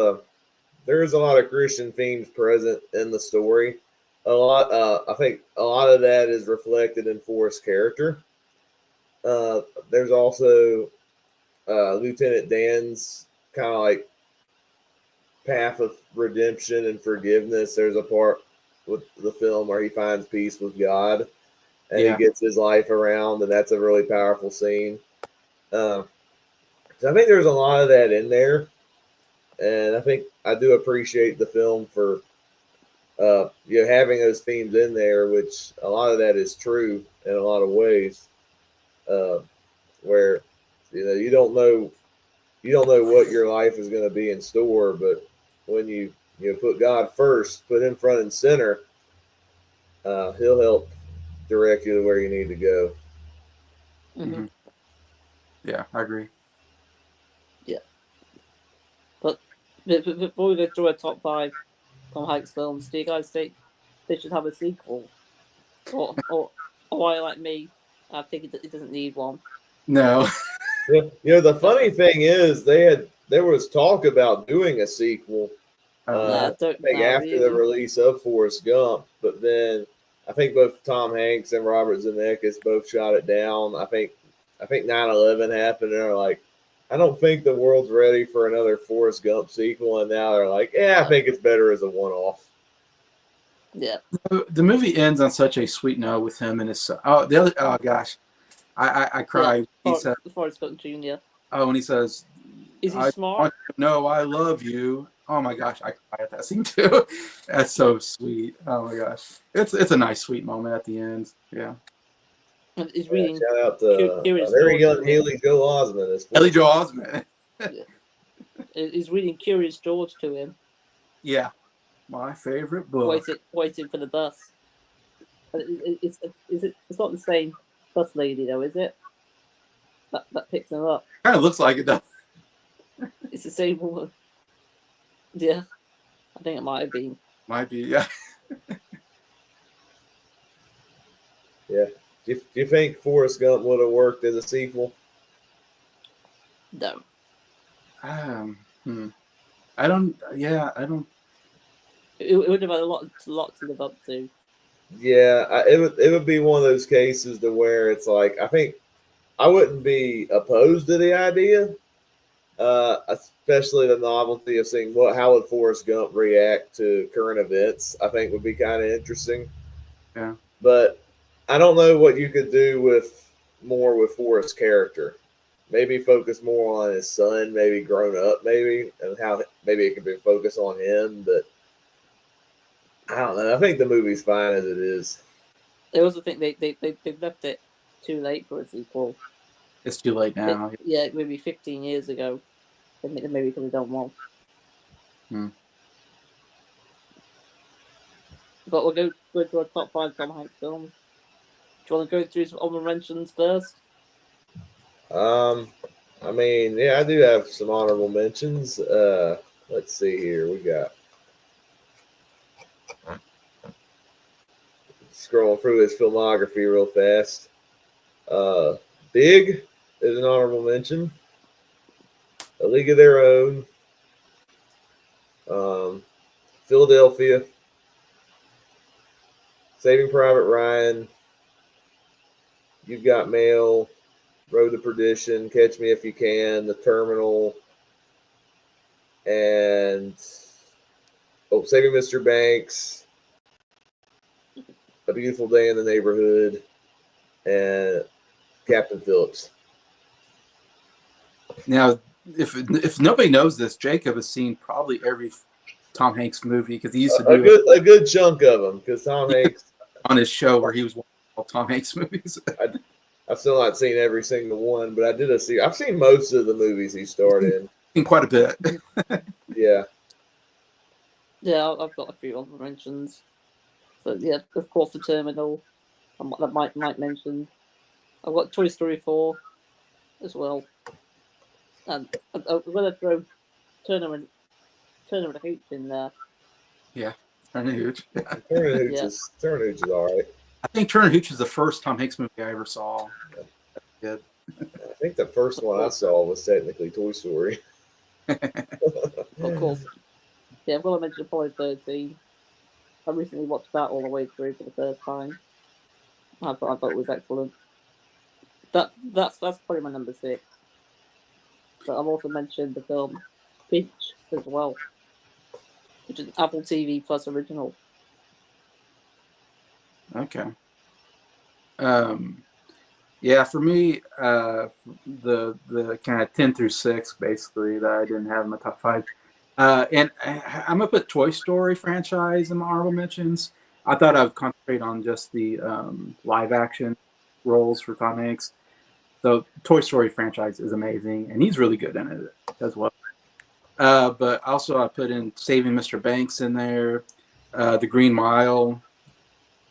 Christian themes present in the story. I think a lot of that is reflected in Forrest's character. There's also Lieutenant Dan's kind of like path of redemption and forgiveness. There's a part with the film where he finds peace with God and he Yeah. gets his life around, and that's a really powerful scene. So I think there's a lot of that in there, and I think I do appreciate the film for having those themes in there, which a lot of that is true in a lot of ways, where you don't know what your life is going to be in store, but when you put God first, put Him front and center, He'll help direct you to where you need to go. Mm-hmm. Yeah, I agree. Yeah, but before we go through our top 5 Tom Hanks films, do you guys think they should have a sequel, or why, like me, I think it doesn't need one? No. The funny thing is, there was talk about doing a sequel. I think after the Really. release of Forrest Gump, but then I think both Tom Hanks and Robert Zemeckis both shot it down. I think 9/11 happened, and they're like, I don't think the world's ready for another Forrest Gump sequel, and now they're like, yeah, I think it's better as a one-off. Yeah. The movie ends on such a sweet note with him and his oh gosh, I cried. Yeah. He said, Forrest Gump Jr. oh, when he says, Is he I smart? want you to know I love you. Oh my gosh, I cried at that scene too. That's so sweet. Oh my gosh, it's a nice sweet moment at the end. Yeah. And he's reading Shout out to Curious very George young to him. Haley Joel Osment as Ellie Forrest. Joel Osment. Yeah. He's reading Curious George to him. Yeah, my favorite book. Waiting for the bus. It's not the same bus lady though, is it? That picks him up. Kind of looks like it though. It's the same woman. Yeah, I think it might have been. Might be, yeah. Yeah. Do you think Forrest Gump would have worked as a sequel? No. I don't. Yeah, I don't. It would have had a lot to live up to. Yeah, it would be one of those cases to where it's like I think I wouldn't be opposed to the idea, especially the novelty of seeing how would Forrest Gump react to current events. I think would be kind of interesting. Yeah. But I don't know what you could do with Forrest's character. Maybe focus more on his son, maybe grown up, maybe, and how maybe it could be focused on him. But I don't know. I think the movie's fine as it is. I also think they've left it too late for a sequel. It's too late now. Yeah, maybe 15 years ago. They maybe could have done one. But we'll go to our top 5 Tom Hanks films. Do you want to go through some honorable mentions first? I mean, yeah, I do have some honorable mentions. Let's see here. We got scrolling through his filmography real fast. Big is an honorable mention. A League of Their Own. Philadelphia. Saving Private Ryan. You've Got Mail, Road to Perdition, Catch Me If You Can, The Terminal, and Saving Mr. Banks, A Beautiful Day in the Neighborhood, and Captain Phillips. Now, if nobody knows this, Jacob has seen probably every Tom Hanks movie because he used to do a good chunk of them because Tom Hanks on his show where he was watching all Tom Hanks movies. I've still not seen every single one, but I've seen most of the movies he starred in. Seen quite a bit. Yeah. Yeah, I've got a few other mentions. So yeah, of course, The Terminal. That Mike mentioned. I've got Toy Story 4 as well, and I'm gonna throw Turner and Hooch in there. Yeah, Turner and Hooch. Turner and Hooch is all right. I think Turner and Hooch is the first Tom Hanks movie I ever saw. I think the first one I saw was technically Toy Story. Of course. Yeah, I'm gonna mention Apollo 13. I recently watched that all the way through for the first time. I thought it was excellent. That's probably my number 6. But I've also mentioned the film Peach as well, which is an Apple TV Plus original. Okay. Yeah, for me, the kind of 10 through 6 basically that I didn't have in my top 5. And I'm gonna put Toy Story franchise in my honorable mentions. I thought I would concentrate on just the live action roles for Tom Hanks. So Toy Story franchise is amazing, and he's really good in it as well. But also I put in Saving Mr. Banks in there, The Green Mile,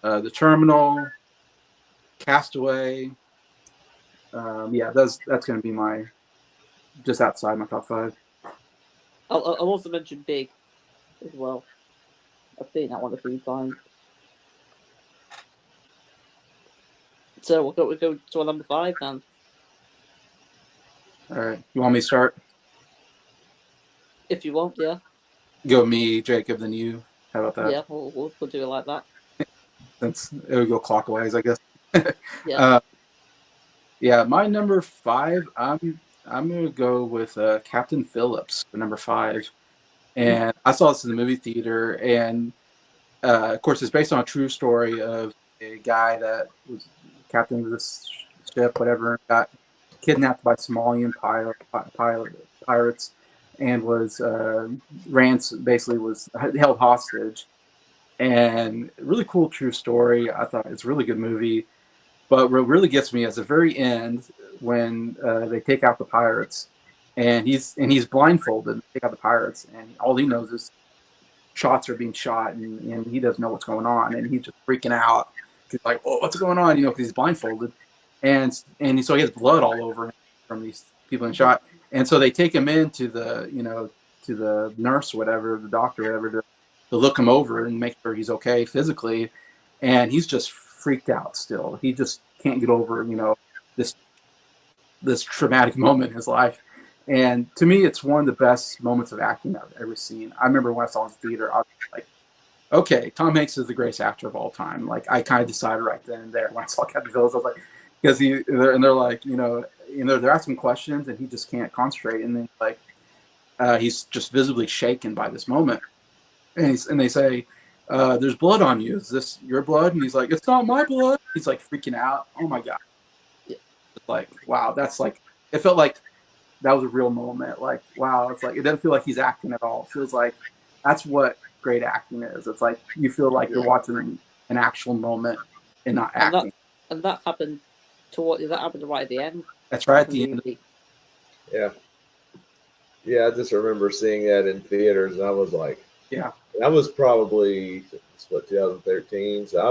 The Terminal, Castaway. Yeah, that's going to be my just outside my top 5. I'll also mention Big as well. I've seen that one a few times. So we'll go to our number 5 then. All right, you want me to start? If you want, yeah. Go me, Jacob, then you. How about that? Yeah, we'll do it like that. Since it would go clockwise, I guess. Yeah. Yeah, my number 5. I'm gonna go with Captain Phillips for number 5, and I saw this in the movie theater, and of course it's based on a true story of a guy that was captain of this ship, whatever, got kidnapped by Somalian pirates, and was basically was held hostage, and really cool true story. I thought it's a really good movie. But what really gets me is the very end when they take out the pirates, and he's blindfolded. They take out the pirates, and all he knows is shots are being shot, and he doesn't know what's going on, and he's just freaking out. He's like, "Oh, what's going on?" Because he's blindfolded, and so he has blood all over him from these people in shot, and so they take him in to the nurse, whatever, the doctor, whatever, to look him over and make sure he's okay physically, and he's just freaked out still. He just can't get over, this traumatic moment in his life. And to me, it's one of the best moments of acting I've ever seen. I remember when I saw it in the theater, I was like, okay, Tom Hanks is the greatest actor of all time. Like, I kind of decided right then and there when I saw Captain Phillips, I was like, because they're like, they're asking questions and he just can't concentrate. And then he's just visibly shaken by this moment. And they say, there's blood on you. Is this your blood? And he's like, it's not my blood. He's like freaking out. Oh my God. It's like, wow, that's like, it felt like that was a real moment. Like, wow, it's like, it doesn't feel like he's acting at all. It feels like that's what great acting is. It's like, you feel like you're watching an actual moment and not acting. And that happened right at the end. That's right at the end. Yeah. Yeah, I just remember seeing that in theaters, and I was like, yeah. That was probably 2013. So I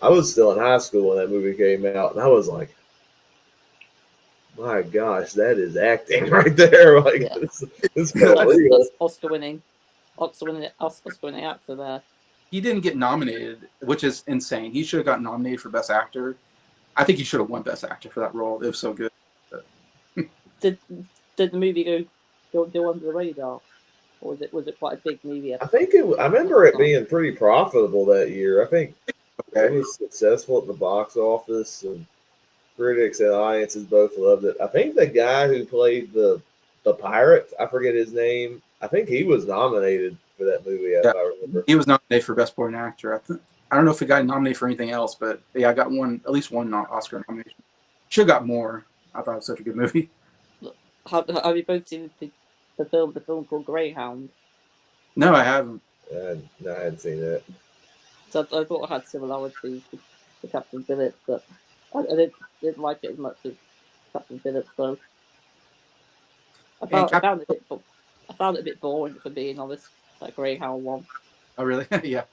was still in high school when that movie came out, and I was like, my gosh, that is acting right there. Like, this that's Oscar winning actor there. He didn't get nominated, which is insane. He should have gotten nominated for Best Actor. I think he should have won Best Actor for that role. It was so good. Did the movie go under the radar, or was it quite a big movie? I remember it being pretty profitable that year. I think It was successful at the box office, and critics and audiences both loved it. I think the guy who played the pirate, I forget his name. I think he was nominated for that movie, if I remember. He was nominated for Best Supporting Actor. I don't know if he got nominated for anything else, but yeah, I got at least one Oscar nomination. Should have got more. I thought it was such a good movie. Have you both seen the film called Greyhound? No, I haven't. No, I hadn't seen it. So I thought I had similarities to Captain Phillips, but I didn't like it as much as Captain Phillips. So I found it a bit boring, for being honest. That Greyhound one. Oh, really? Yeah.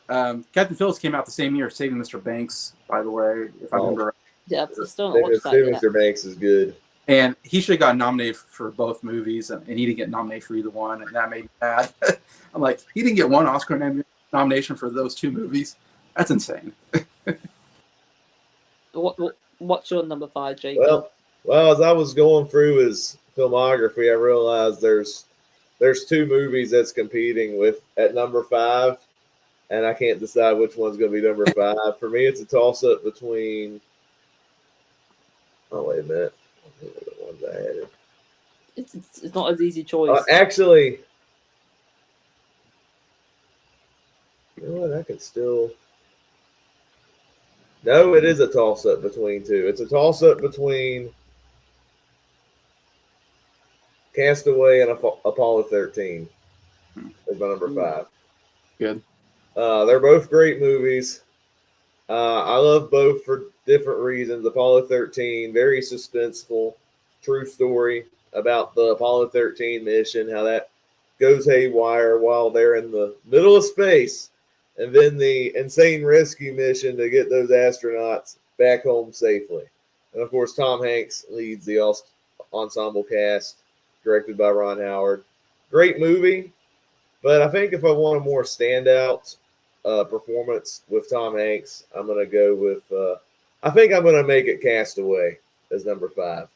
Captain Phillips came out the same year, Saving Mr. Banks, by the way, if I remember right. Yeah, I still not watched that yet. Mr. Banks is good. And he should have got nominated for both movies, and he didn't get nominated for either one, and that made me mad. I'm like, he didn't get one Oscar nomination for those two movies. That's insane. What's your number 5, Jake? Well, as I was going through his filmography, I realized there's two movies that's competing at number 5, and I can't decide which one's going to be number 5. For me, it's a toss-up between. Oh, wait a minute. The ones I had. It's not an easy choice. Actually, you know what? I could still. No, it is a toss-up between two. It's a toss-up between Castaway and Apollo 13. Is my number 5. Good. They're both great movies. I love both for different reasons. Apollo 13, very suspenseful, true story about the Apollo 13 mission, how that goes haywire while they're in the middle of space, and then the insane rescue mission to get those astronauts back home safely. And of course, Tom Hanks leads the ensemble cast, directed by Ron Howard. Great movie, but I think if I want a more standout performance with Tom Hanks, I'm going to go with, I think I'm going to make it Castaway as number 5.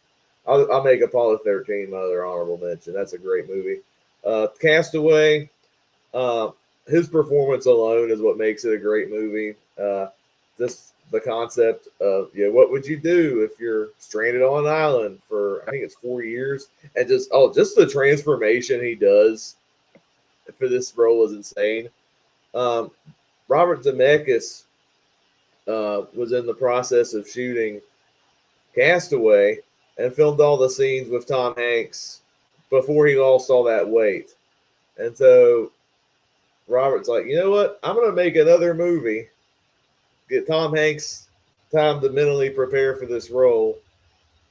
I'll make Apollo 13 my other honorable mention. That's a great movie. Castaway, his performance alone is what makes it a great movie. Just the concept of, what would you do if you're stranded on an island for, I think it's 4 years, and just the transformation he does for this role is insane. Robert Zemeckis was in the process of shooting Castaway and filmed all the scenes with Tom Hanks before he lost all that weight. And so Robert's like, you know what? I'm going to make another movie, get Tom Hanks time to mentally prepare for this role,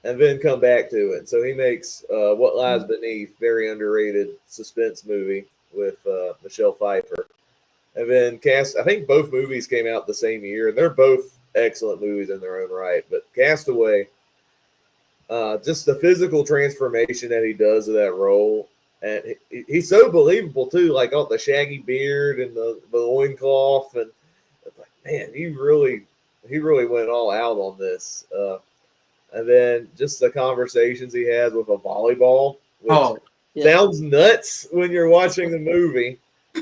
and then come back to it. So he makes What Lies Beneath, very underrated suspense movie with Michelle Pfeiffer. And then I think both movies came out the same year, and they're both excellent movies in their own right. But Castaway, just the physical transformation that he does of that role, and he's so believable too. Like the shaggy beard and the loincloth, and it's like, man, he really went all out on this. And then just the conversations he has with a volleyball, which sounds nuts when you're watching the movie.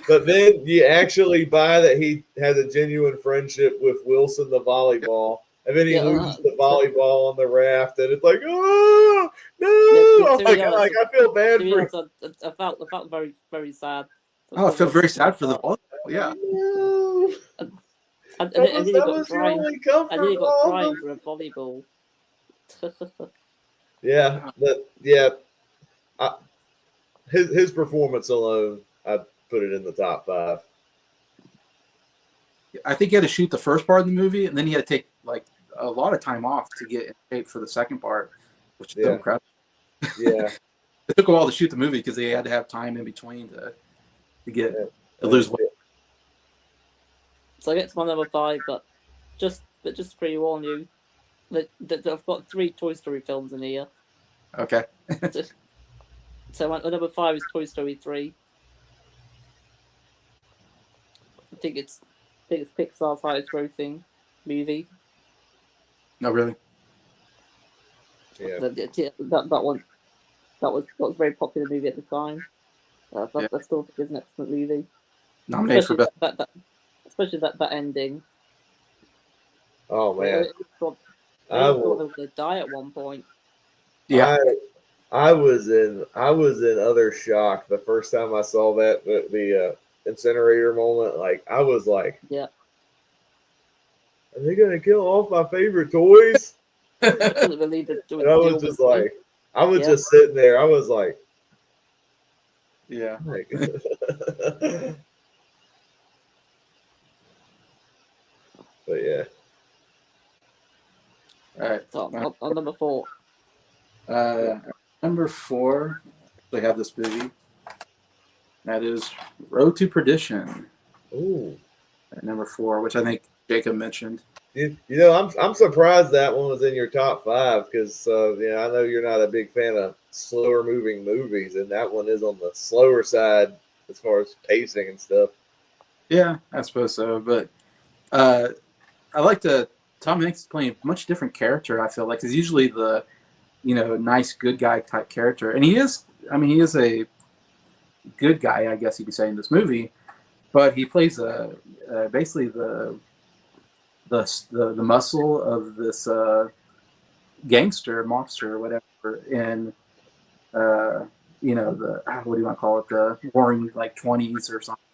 But then you actually buy that he has a genuine friendship with Wilson, the volleyball, and then he loses the volleyball on the raft, and it's like, oh no! I feel bad for him. I felt very, very sad. I feel very sad for the volleyball. Yeah. And then he got crying for a volleyball. His performance alone, I'd put it in the top 5. I think he had to shoot the first part of the movie, and then he had to take like a lot of time off to get in shape for the second part, which is so incredible. Yeah, it took a while to shoot the movie because they had to have time in between to to lose weight. So I get to my number 5, but just to pre-warn you, that I've got 3 Toy Story films in here. Okay. So my number 5 is Toy Story 3. I think it's Pixar's highest grossing movie. No, really? Yeah. That one. That was a very popular movie at the time. I still think it's an excellent movie. Nominated for best. especially that ending. Oh man, I thought they were going to die at one point. Yeah. I was in utter shock the first time I saw that the incinerator moment. Like I was like, yeah, are they gonna kill off my favorite toys? I couldn't believe it. And I was just like, I was just sitting there. I was like, yeah. like but yeah. All right. So on number 4. Number 4, they have this movie. That is Road to Perdition. Ooh. At number 4, which I think Jacob mentioned. You know, I'm surprised that one was in your top 5 because I know you're not a big fan of slower moving movies, and that one is on the slower side as far as pacing and stuff. Yeah, I suppose so. But I like Tom Hanks is playing a much different character. I feel like he's usually the nice good guy type character, and he is. I mean, he is a good guy, I guess you could say, in this movie. But he plays basically the muscle of this gangster, mobster, whatever, in the what do you want to call it, the Roaring like 20s or something.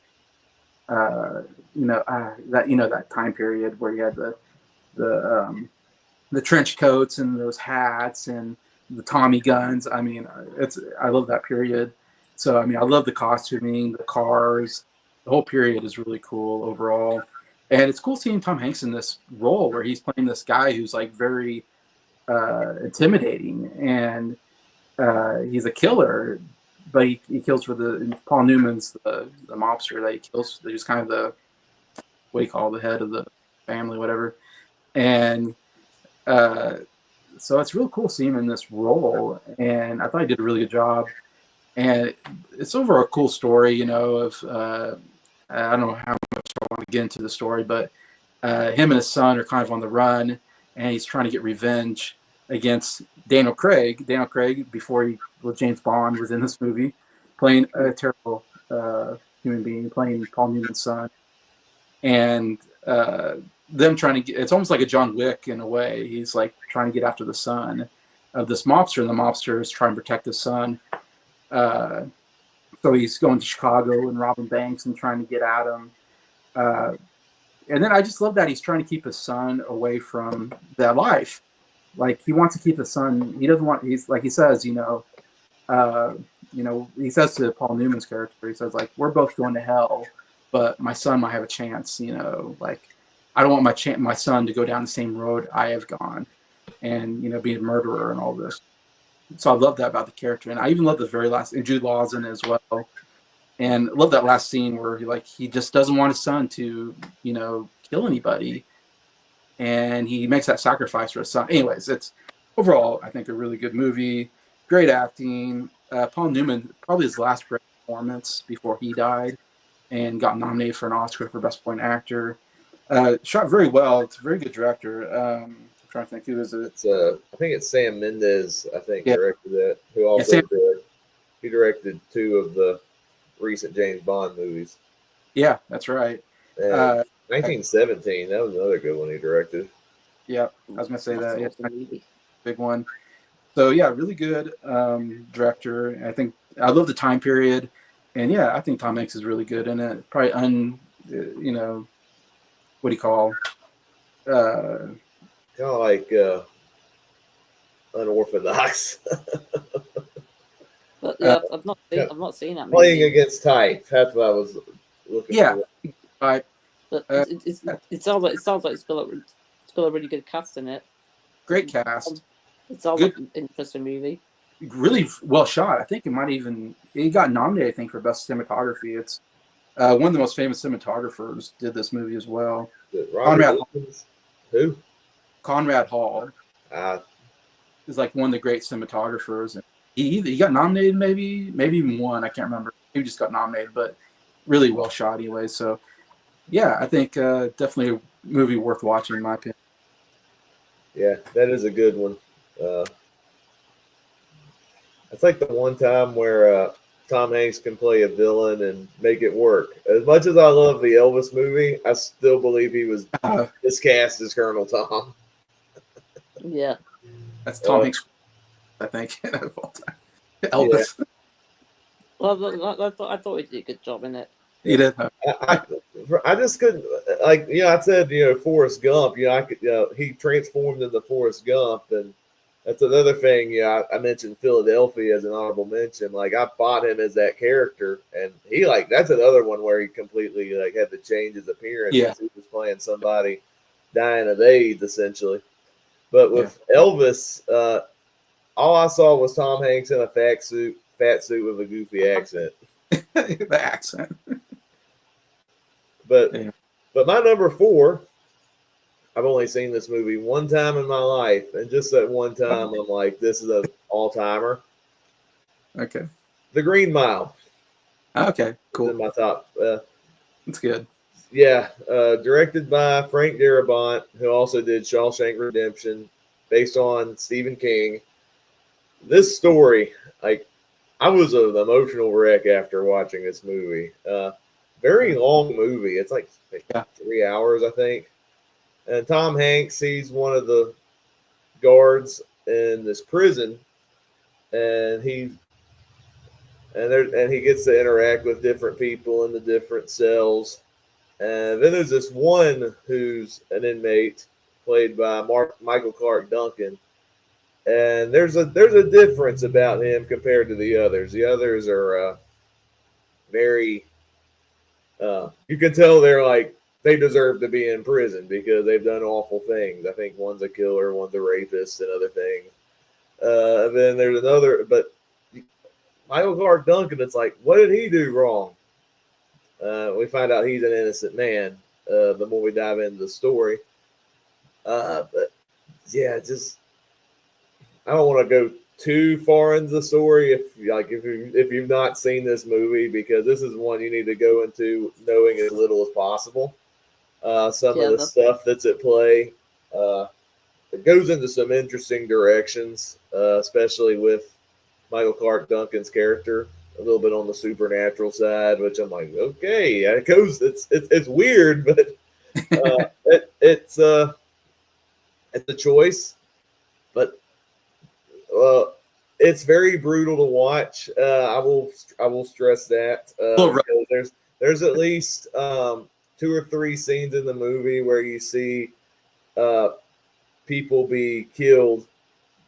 That time period where you had the trench coats and those hats and the Tommy guns. I mean, I love that period. So I mean, I love the costuming, the cars. The whole period is really cool overall, and it's cool seeing Tom Hanks in this role where he's playing this guy who's like very intimidating, and he's a killer, but he kills for Paul Newman's the mobster that he kills. He's kind of the what do you call the head of the family, whatever, and. So it's real cool seeing him in this role, and I thought he did a really good job. And it's over a cool story, of I don't know how much I want to get into the story, but him and his son are kind of on the run, and he's trying to get revenge against Daniel Craig. Daniel Craig, before James Bond was in this movie, playing a terrible human being, playing Paul Newman's son, and them trying to get, it's almost like a John Wick in a way. He's like trying to get after the son of this mobster, and the mobster is trying to protect his son. So he's going to Chicago and robbing banks and trying to get at him. And then I just love that he's trying to keep his son away from that life. Like he wants to keep his son. He doesn't want. He's like he says, he says to Paul Newman's character, he says like, we're both going to hell, but my son might have a chance. Like I don't want my son to go down the same road I have gone, and be a murderer and all this. So I love that about the character, and I even love the very last, and Jude Law's in it as well. And I love that last scene where he just doesn't want his son to, kill anybody, and he makes that sacrifice for his son. Anyways, it's overall, I think, a really good movie. Great acting. Paul Newman, probably his last great performance before he died, and got nominated for an Oscar for Best Supporting Actor. Shot very well. It's a very good director. I'm trying to think who is it. It's I think it's Sam Mendes. I think Yeah. directed that. Who also he directed 2 of the recent James Bond movies. Yeah, that's right. 1917. That was another good one he directed. Yeah, I was gonna say that. Awesome big one. So yeah, really good director. I think I love the time period, and yeah, I think Tom Hanks is really good in it. Probably what do you call? Kind of like unorthodox. But yeah, I've not seen that. Playing against type. That's what I was looking for. But it sounds like it's got a really good cast in it. Great cast. It sounds like an interesting movie. Really well shot. I think it got nominated, I think, for best cinematography. It's one of the most famous cinematographers did this movie as well. Conrad Wilkins? Who? Conrad Hall is like one of the great cinematographers. And he got nominated, maybe won. I can't remember. He just got nominated, but really well shot anyway. So yeah, I think definitely a movie worth watching in my opinion. Yeah, that is a good one. It's like the one time where Tom Hanks can play a villain and make it work. As much as I love the Elvis movie, I still believe he was miscast as Colonel Tom. Yeah. That's Tom Hanks, I think, of all time. Elvis. Yeah. Well, I thought he did a good job in it. He did. I just couldn't, like, I said, Forrest Gump, he transformed into Forrest Gump, and that's another thing. I mentioned Philadelphia as an honorable mention. Like, I bought him as that character, and he, that's another one where he completely, had to change his appearance. Yeah. He was playing somebody dying of AIDS, essentially. But with Elvis, all I saw was Tom Hanks in a fat suit with a goofy accent. The accent. But my number 4, I've only seen this movie one time in my life, and just that one time, I'm like, this is an all-timer. Okay. The Green Mile. Okay, cool. It's in my top. That's good. Yeah, directed by Frank Darabont, who also did Shawshank Redemption, based on Stephen King. This story, I was an emotional wreck after watching this movie. Very long movie. It's 3 hours, I think. And Tom Hanks, he's one of the guards in this prison, and he gets to interact with different people in the different cells. And then there's this one who's an inmate, played by Michael Clark Duncan. And there's a difference about him compared to the others. The others are very. You can tell they're they deserve to be in prison because they've done awful things. I think one's a killer, one's a rapist, and other things. And then there's another, but Michael Clark Duncan, it's what did he do wrong? We find out he's an innocent man the more we dive into the story. But yeah, I don't want to go too far into the story if you've not seen this movie, because this is one you need to go into knowing as little as possible. Some of the stuff that's at play, it goes into some interesting directions, especially with Michael Clark Duncan's character, a little bit on the supernatural side, which I'm like, okay, it goes. It's weird, but it's a choice, but it's very brutal to watch. I will stress that. There's at least 2 or 3 scenes in the movie where you see people be killed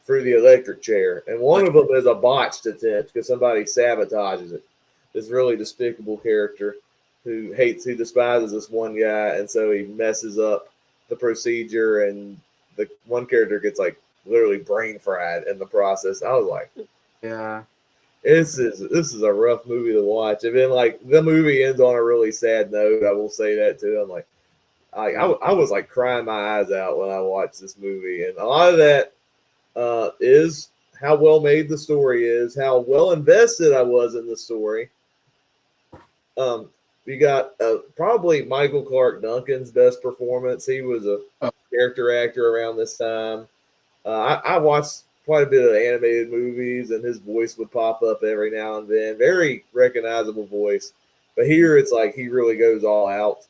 through the electric chair, and one of them is a botched attempt because somebody sabotages it. This really despicable character who despises this one guy, and so he messes up the procedure, and the one character gets literally brain fried in the process. I was like, yeah, this is a rough movie to watch. And then the movie ends on a really sad note. I will say that too. I'm like, I was crying my eyes out when I watched this movie, and a lot of that is how well made the story is, how well invested I was in the story. We got probably Michael Clark Duncan's best performance. He was a character actor around this time. I watched quite a bit of animated movies, and his voice would pop up every now and then. Very recognizable voice. But here it's he really goes all out.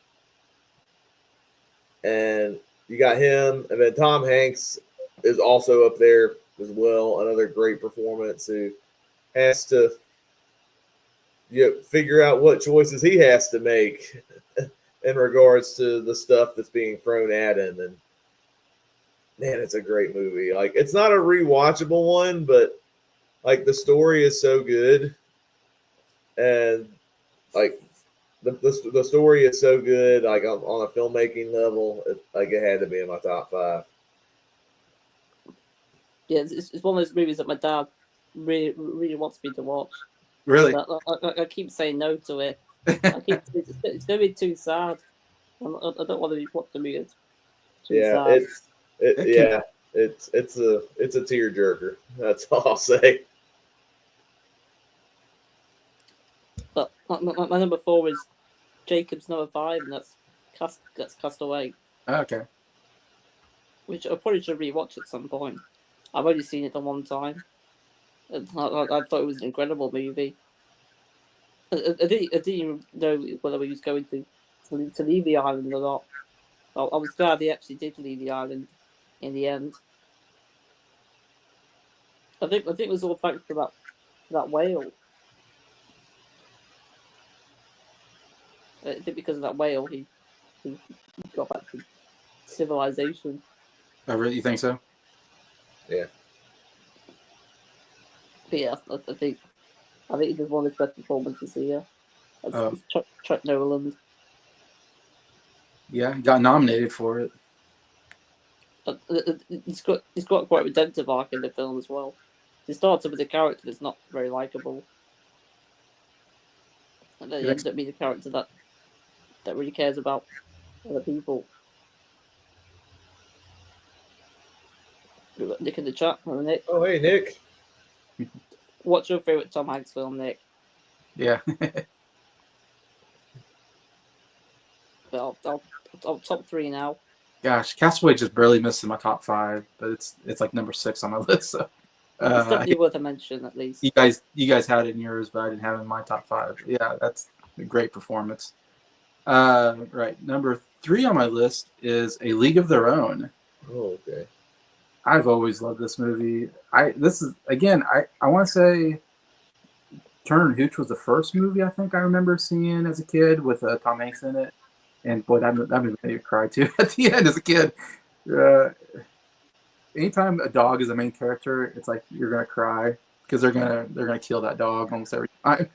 And you got him, and then Tom Hanks is also up there as well. Another great performance who has to figure out what choices he has to make in regards to the stuff that's being thrown at him. And man, it's a great movie. It's not a rewatchable one, but the story is so good, and the story is so good. On a filmmaking level, it had to be in my top 5. Yeah, it's one of those movies that my dad really wants me to watch. Really? I keep saying no to it. It's going to be too sad. I don't want to watch the movie. Yeah, sad. It's a tearjerker. That's all I'll say. But my number 4 is Jacob's Number 5, and that's Castaway. Okay. Which I probably should rewatch at some point. I've only seen it the one time. I thought it was an incredible movie. I didn't even know whether he was going to leave the island or not. I was glad he actually did leave the island in the end. I think it was all thanks to that whale. I think because of that whale, he got back to civilization. Oh, really? You think so? Yeah. But yeah, I think he did one of his best performances here. As Chuck Noland. Yeah, he got nominated for it. He's got quite a redemptive arc in the film as well. He starts with a character that's not very likable, and then he ends up being a character that really cares about other people. We've got Nick in the chat. Hello, Nick. Oh, hey, Nick. What's your favorite Tom Hanks film, Nick? Yeah. I'll top 3 now. Gosh, Castaway just barely missed in my top 5, but it's like number 6 on my list. So It's definitely worth a mention, at least. you guys had it in yours, but I didn't have it in my top 5. Yeah, that's a great performance. Right, number 3 on my list is A League of Their Own. Oh, okay. I've always loved this movie. I want to say Turner and Hooch was the first movie I think I remember seeing as a kid with Tom Hanks in it, and boy, that movie made me cry too at the end as a kid. Anytime a dog is the main character, it's like you're gonna cry because they're gonna kill that dog almost every time,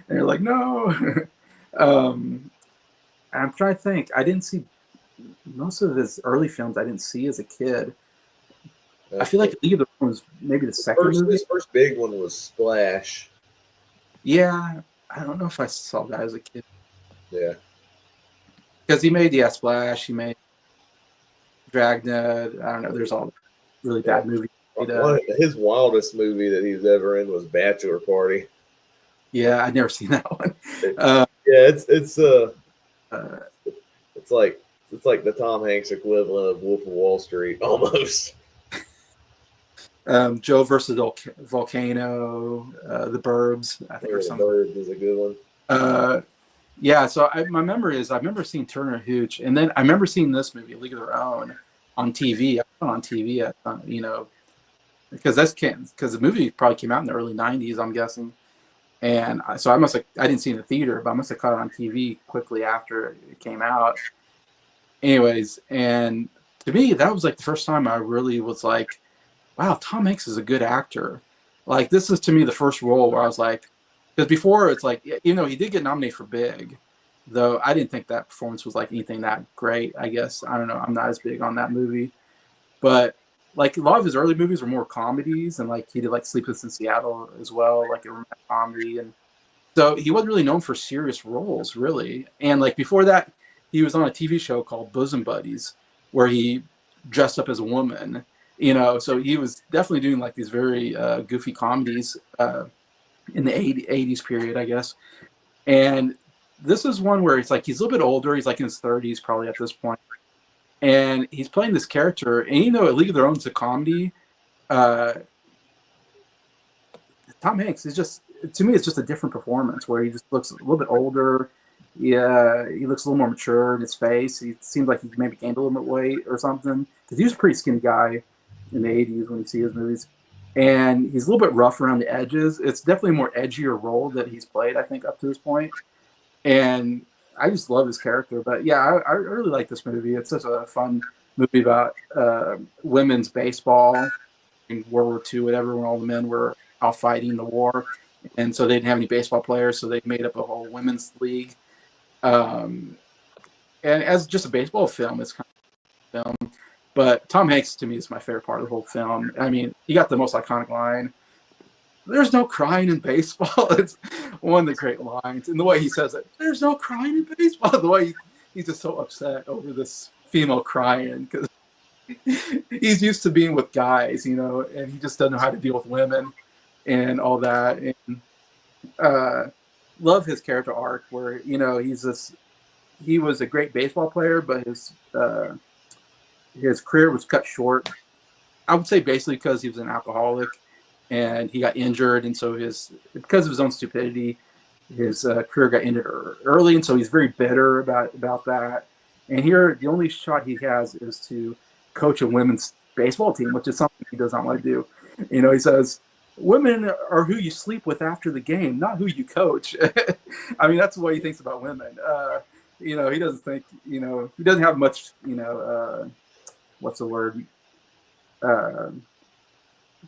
and you're like, no. I'm trying to think. I didn't see most of his early films. I didn't see as a kid. I feel like League of Their Own was maybe the second movie. His first big one was Splash. Yeah, I don't know if I saw that as a kid. Yeah. Because he made Splash, he made Dragnet. I don't know. There's all really bad movies. His wildest movie that he was ever in was Bachelor Party. Yeah, I'd never seen that one. It's like the Tom Hanks equivalent of Wolf of Wall Street, almost. Joe versus Volcano, The Burbs, I think, or something. The Burbs is a good one. Yeah, so my memory is I remember seeing Turner and Hooch, and then I remember seeing this movie, League of Their Own, on TV. I saw it on TV, because the movie probably came out in the early '90s, I'm guessing, and so I didn't see it in the theater, but I must have caught it on TV quickly after it came out. Anyways, and to me, that was like the first time I really was like, wow, Tom Hanks is a good actor. Like, this is to me the first role where I was like, because before it's like, he did get nominated for Big, though I didn't think that performance was like anything that great. I guess, I don't know, I'm not as big on that movie, but like a lot of his early movies were more comedies, and like he did like Sleepless in Seattle as well, like a romantic comedy, and so he wasn't really known for serious roles really. And like before that, he was on a TV show called Bosom Buddies, where he dressed up as a woman. So he was definitely doing like these very goofy comedies in the 80s period, I guess. And this is one where it's like he's a little bit older. He's like in his 30s probably at this point. And he's playing this character. And A League of Their Own is a comedy. Tom Hanks is just, to me, it's just a different performance where he just looks a little bit older. Yeah, he looks a little more mature in his face. He seems like he maybe gained a little bit of weight or something. Because he was a pretty skinny guy in the 80s when you see his movies. And he's a little bit rough around the edges. It's definitely a more edgier role that he's played, I think, up to this point. And I just love his character. But yeah, I really like this movie. It's such a fun movie about women's baseball in World War II, whatever, when all the men were out fighting the war. And so they didn't have any baseball players, so they made up a whole women's league. And as just a baseball film, it's kind of a film. But Tom Hanks, to me, is my favorite part of the whole film. I mean, he got the most iconic line. There's no crying in baseball. It's one of the great lines. And the way he says it, there's no crying in baseball. The way he's just so upset over this female crying because he's used to being with guys, and he just doesn't know how to deal with women and all that. And love his character arc where, he was a great baseball player, but his career was cut short. I would say basically because he was an alcoholic and he got injured, and so because of his own stupidity, his career got ended early, and so he's very bitter about that. And here, the only shot he has is to coach a women's baseball team, which is something he does not want to do. He says, "Women are who you sleep with after the game, not who you coach." I mean, that's the way he thinks about women. He doesn't think, he doesn't have much, what's the word?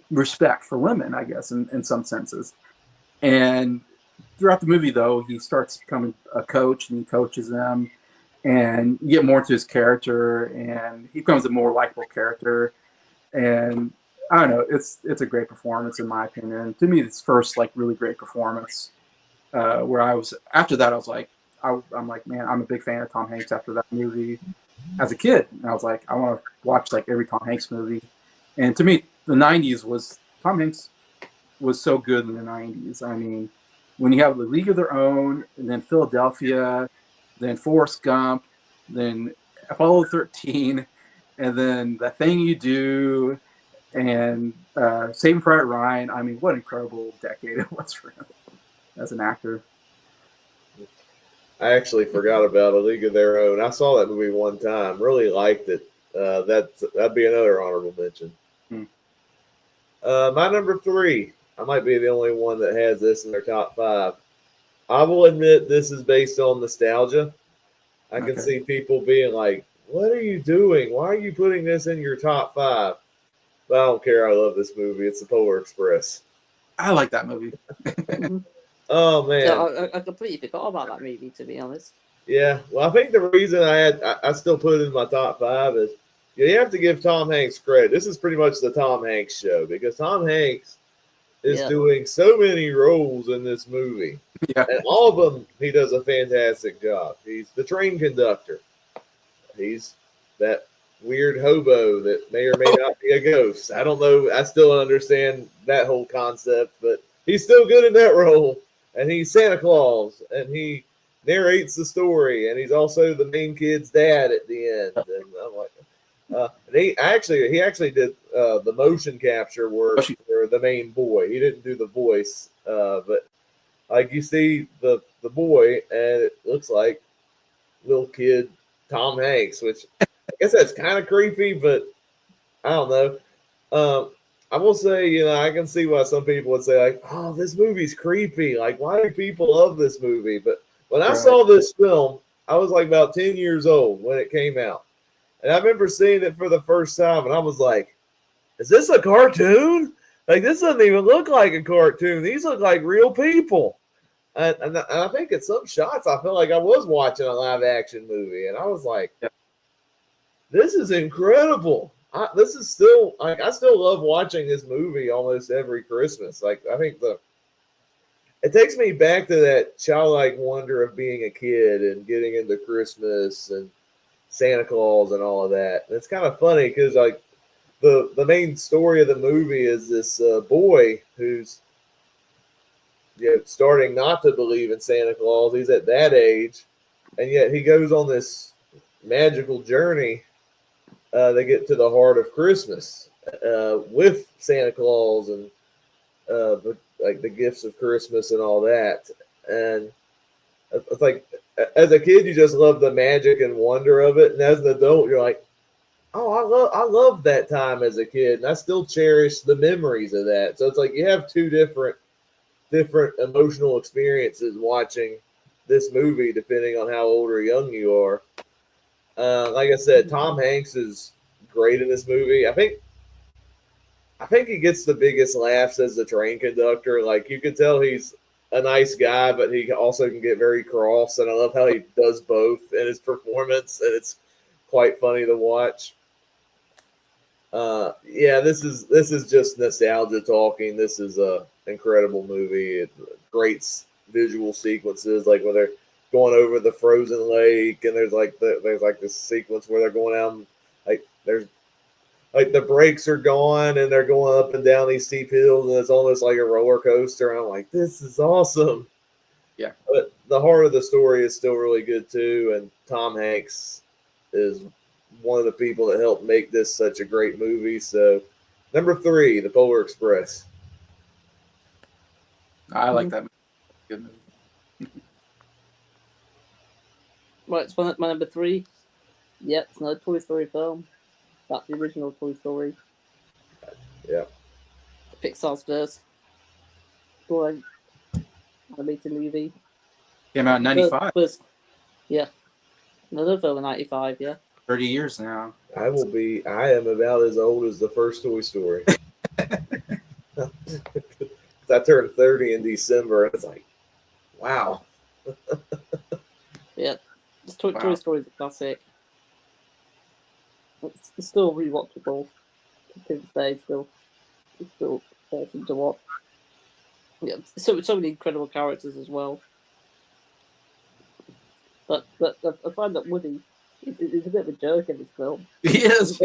Respect for women, I guess, in some senses. And throughout the movie, though, he starts becoming a coach, and he coaches them, and you get more into his character, and he becomes a more likable character. And I don't know, it's a great performance in my opinion. To me, it's first really great performance. Where I was after that, I was like, I'm like, man, I'm a big fan of Tom Hanks after that movie as a kid, and I was like, I want to watch every Tom Hanks movie. And to me, the '90s was Tom Hanks was so good in the '90s. I mean, when you have The League of Their Own, and then Philadelphia, then Forrest Gump, then Apollo 13, and then The Thing You Do, and Saving Private Ryan. I mean, what an incredible decade it was for him as an actor. I actually forgot about A League of Their Own. I saw that movie one time. Really liked it. That'd be another honorable mention. My number 3. I might be the only one that has this in their top 5. I will admit this is based on nostalgia. I can see people being like, "What are you doing? Why are you putting this in your top 5?" But I don't care. I love this movie. It's The Polar Express. I like that movie. Oh man, yeah, I completely forgot about that movie, to be honest. Yeah, well, I think the reason I still put it in my top 5 is you have to give Tom Hanks credit. This is pretty much the Tom Hanks show because Tom Hanks is doing so many roles in this movie. Yeah. And all of them, he does a fantastic job. He's the train conductor. He's that weird hobo that may or may not be a ghost. I don't know. I still don't understand that whole concept, but he's still good in that role. And he's Santa Claus, and he narrates the story, and he's also the main kid's dad at the end. And I'm like, and he actually did the motion capture work for the main boy. He didn't do the voice, but you see the boy, and it looks like little kid Tom Hanks, which I guess that's kind of creepy, but I don't know. I will say, I can see why some people would say, "Oh, this movie's creepy. Why do people love this movie?" But when I saw this film, I was about 10 years old when it came out. And I remember seeing it for the first time, and I was like, "Is this a cartoon? This doesn't even look like a cartoon. These look like real people." And I think at some shots, I felt like I was watching a live action movie. And I was like, this is incredible. This is still I still love watching this movie almost every Christmas. I think it takes me back to that childlike wonder of being a kid and getting into Christmas and Santa Claus and all of that. And it's kind of funny because the main story of the movie is this boy who's starting not to believe in Santa Claus. He's at that age, and yet he goes on this magical journey. They get to the heart of Christmas with Santa Claus and the gifts of Christmas and all that. And it's as a kid, you just love the magic and wonder of it, and as an adult, you're like, "Oh, I love that time as a kid, and I still cherish the memories of that." So it's you have two different emotional experiences watching this movie, depending on how old or young you are. Like I said, Tom Hanks is great in this movie. I think he gets the biggest laughs as the train conductor. You can tell he's a nice guy, but he also can get very cross. And I love how he does both in his performance, and it's quite funny to watch. This is just nostalgia talking. This is a incredible movie. Great visual sequences, when they're going over the frozen lake, and there's this sequence where they're going out, and, there's the brakes are gone, and they're going up and down these steep hills, and it's almost like a roller coaster. And I'm like, this is awesome. Yeah, but the heart of the story is still really good too, and Tom Hanks is one of the people that helped make this such a great movie. So, number 3, The Polar Express. I like that movie. Good movie. Right, it's my number 3. Yep, it's another Toy Story film. That's the original Toy Story. Yeah. Pixar's first toy animated movie. Came out in '95. Yeah, another film in '95. Yeah. 30 years now. I am about as old as the first Toy Story. I turned 30 in December, and it's like, wow. Yeah, Toy Story is a classic. It's still rewatchable to this day. It's still awesome to watch. Yeah, so many incredible characters as well. But I find that Woody is a bit of a jerk in this film. He is.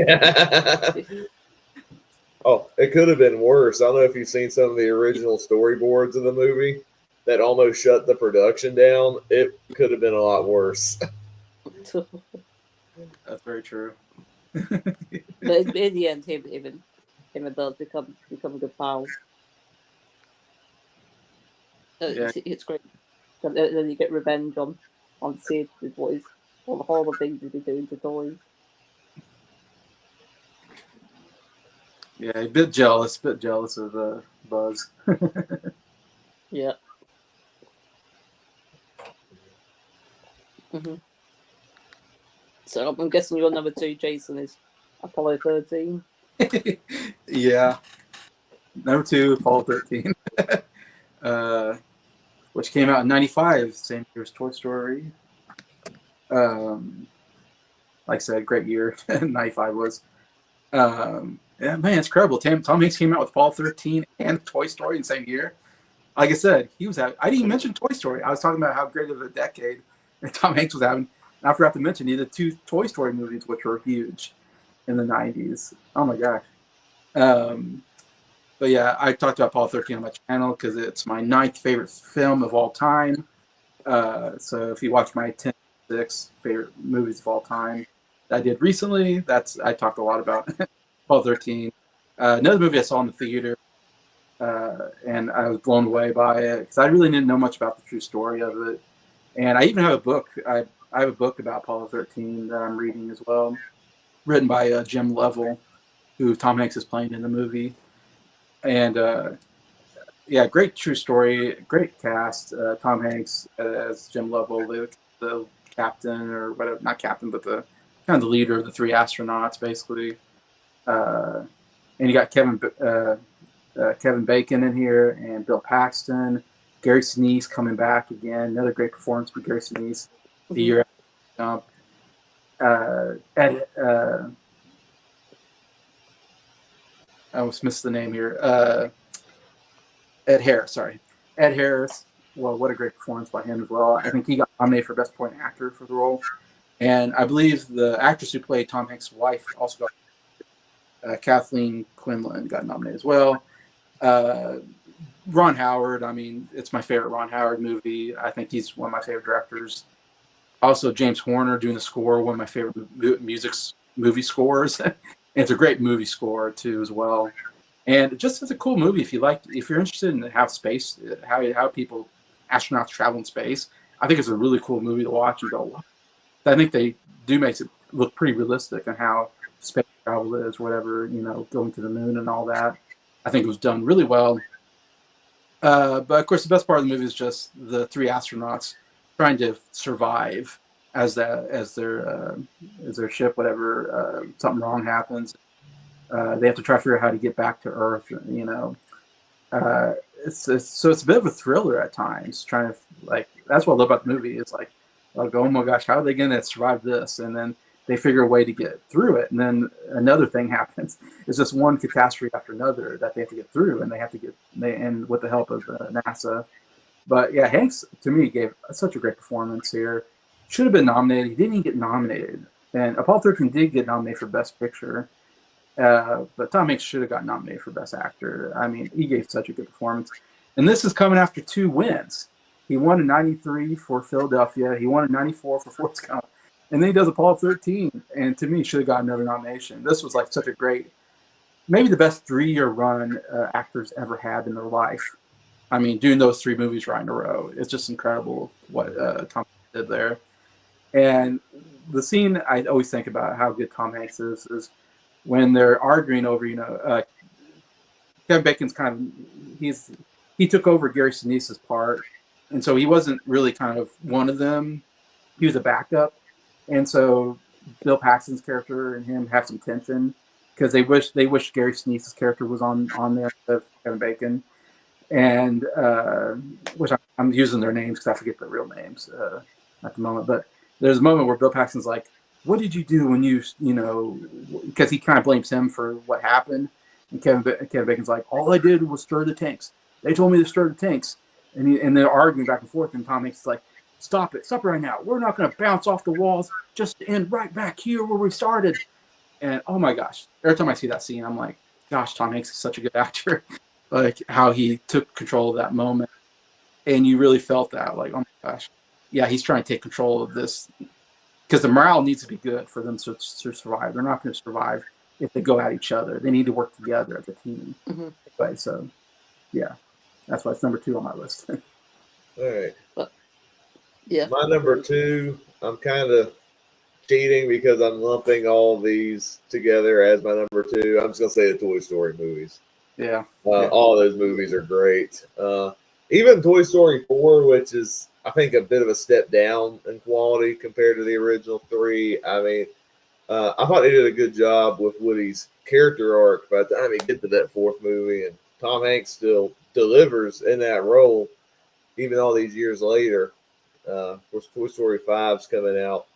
Oh, it could have been worse. I don't know if you've seen some of the original storyboards of the movie that almost shut the production down. It could have been a lot worse. That's very true. But in the end, him and Buzz become good pals. Yeah. It's great. And then you get revenge on Sid with all the horrible things he's been doing to toys. Yeah, a bit jealous of Buzz. Yeah. Mm-hmm. So I'm guessing your number 2, Jason, is Apollo 13. Yeah. Number 2, Apollo 13. Which came out in '95, same year as Toy Story. Like I said, great year. '95 was. Yeah, man, it's incredible. Tom Hanks came out with Apollo 13 and Toy Story in the same year. Like I said, I didn't even mention Toy Story. I was talking about how great of a decade Tom Hanks was having. And I forgot to mention he did 2 Toy Story movies, which were huge in the '90s. Oh my gosh. But yeah, I talked about Apollo 13 on my channel because it's my 9th favorite film of all time. So if you watch my 10 6 favorite movies of all time that I did recently, I talked a lot about Apollo 13. Another movie I saw in the theater, and I was blown away by it because I really didn't know much about the true story of it. And I even have a book. I have a book about Apollo 13 that I'm reading as well, written by Jim Lovell, who Tom Hanks is playing in the movie. And yeah, great true story, great cast. Tom Hanks as Jim Lovell, the captain or whatever, not captain, but the kind of the leader of the 3 astronauts, basically. And you got Kevin Bacon in here and Bill Paxton, Gary Sinise coming back again. Another great performance from Gary Sinise the year after Ed, I almost missed the name here. Ed Harris, sorry. Ed Harris. Well, what a great performance by him as well. I think he got nominated for Best Supporting Actor for the role. And I believe the actress who played Tom Hanks' wife also got Kathleen Quinlan got nominated as well. Ron Howard, I mean, it's my favorite Ron Howard movie. I think he's one of my favorite directors. Also, James Horner doing the score, one of my favorite movie scores. And it's a great movie score, too, as well. And just as a cool movie, if you're interested in how space, how people, astronauts travel in space, I think it's a really cool movie to watch and go, wow. I think they do make it look pretty realistic on how space travel is, whatever, going to the moon and all that. I think it was done really well. But of course, the best part of the movie is just the 3 astronauts trying to survive as their ship, whatever, something wrong happens. They have to try to figure out how to get back to Earth. So it's a bit of a thriller at times. Trying to that's what I love about the movie. It's like, oh my gosh, how are they going to survive this? And then they figure a way to get through it. And then another thing happens. It's just one catastrophe after another that they have to get through, and and with the help of NASA. But yeah, Hanks to me gave such a great performance here. Should have been nominated. He didn't even get nominated. And Apollo 13 did get nominated for Best Picture. But Tom Hanks should have got nominated for Best Actor. I mean, he gave such a good performance. And this is coming after 2 wins. He won in '93 for Philadelphia. He won in '94 for Forrest Gump. And then he does Apollo 13. And to me, should have got another nomination. This was like such a great, maybe the best 3-year run actors ever had in their life. I mean, doing those 3 movies right in a row. It's just incredible what Tom did there. And the scene I always think about how good Tom Hanks is when they're arguing over, Kevin Bacon's he took over Gary Sinise's part, and so he wasn't really kind of one of them. He was a backup, and so Bill Paxton's character and him have some tension because they wish Gary Sinise's character was on there instead of Kevin Bacon, and which I'm using their names because I forget their real names at the moment. But there's a moment where Bill Paxton's like, "What did you do when because he kind of blames him for what happened." And Kevin Bacon's like, all I did was stir the tanks. They told me to stir the tanks. And they're arguing back and forth. And Tom Hanks is like, stop it right now. We're not going to bounce off the walls. Just end right back here where we started. And oh my gosh, every time I see that scene, I'm like, gosh, Tom Hanks is such a good actor. Like how he took control of that moment. And you really felt that. Like, oh my gosh. Yeah, he's trying to take control of this. Because the morale needs to be good for them to survive. They're not going to survive if they go at each other. They need to work together as a team. Mm-hmm. Anyway, so yeah, that's why it's number 2 on my list. All right. But, yeah. My number 2, I'm kind of cheating because I'm lumping all these together as my number 2. I'm just going to say the Toy Story movies. Yeah. All of those movies are great. Even Toy Story 4, which is, I think, a bit of a step down in quality compared to the original 3. I mean, I thought they did a good job with Woody's character arc by the time he get to that 4th movie, and Tom Hanks still delivers in that role, even all these years later. Of course, Toy Story 5's coming out,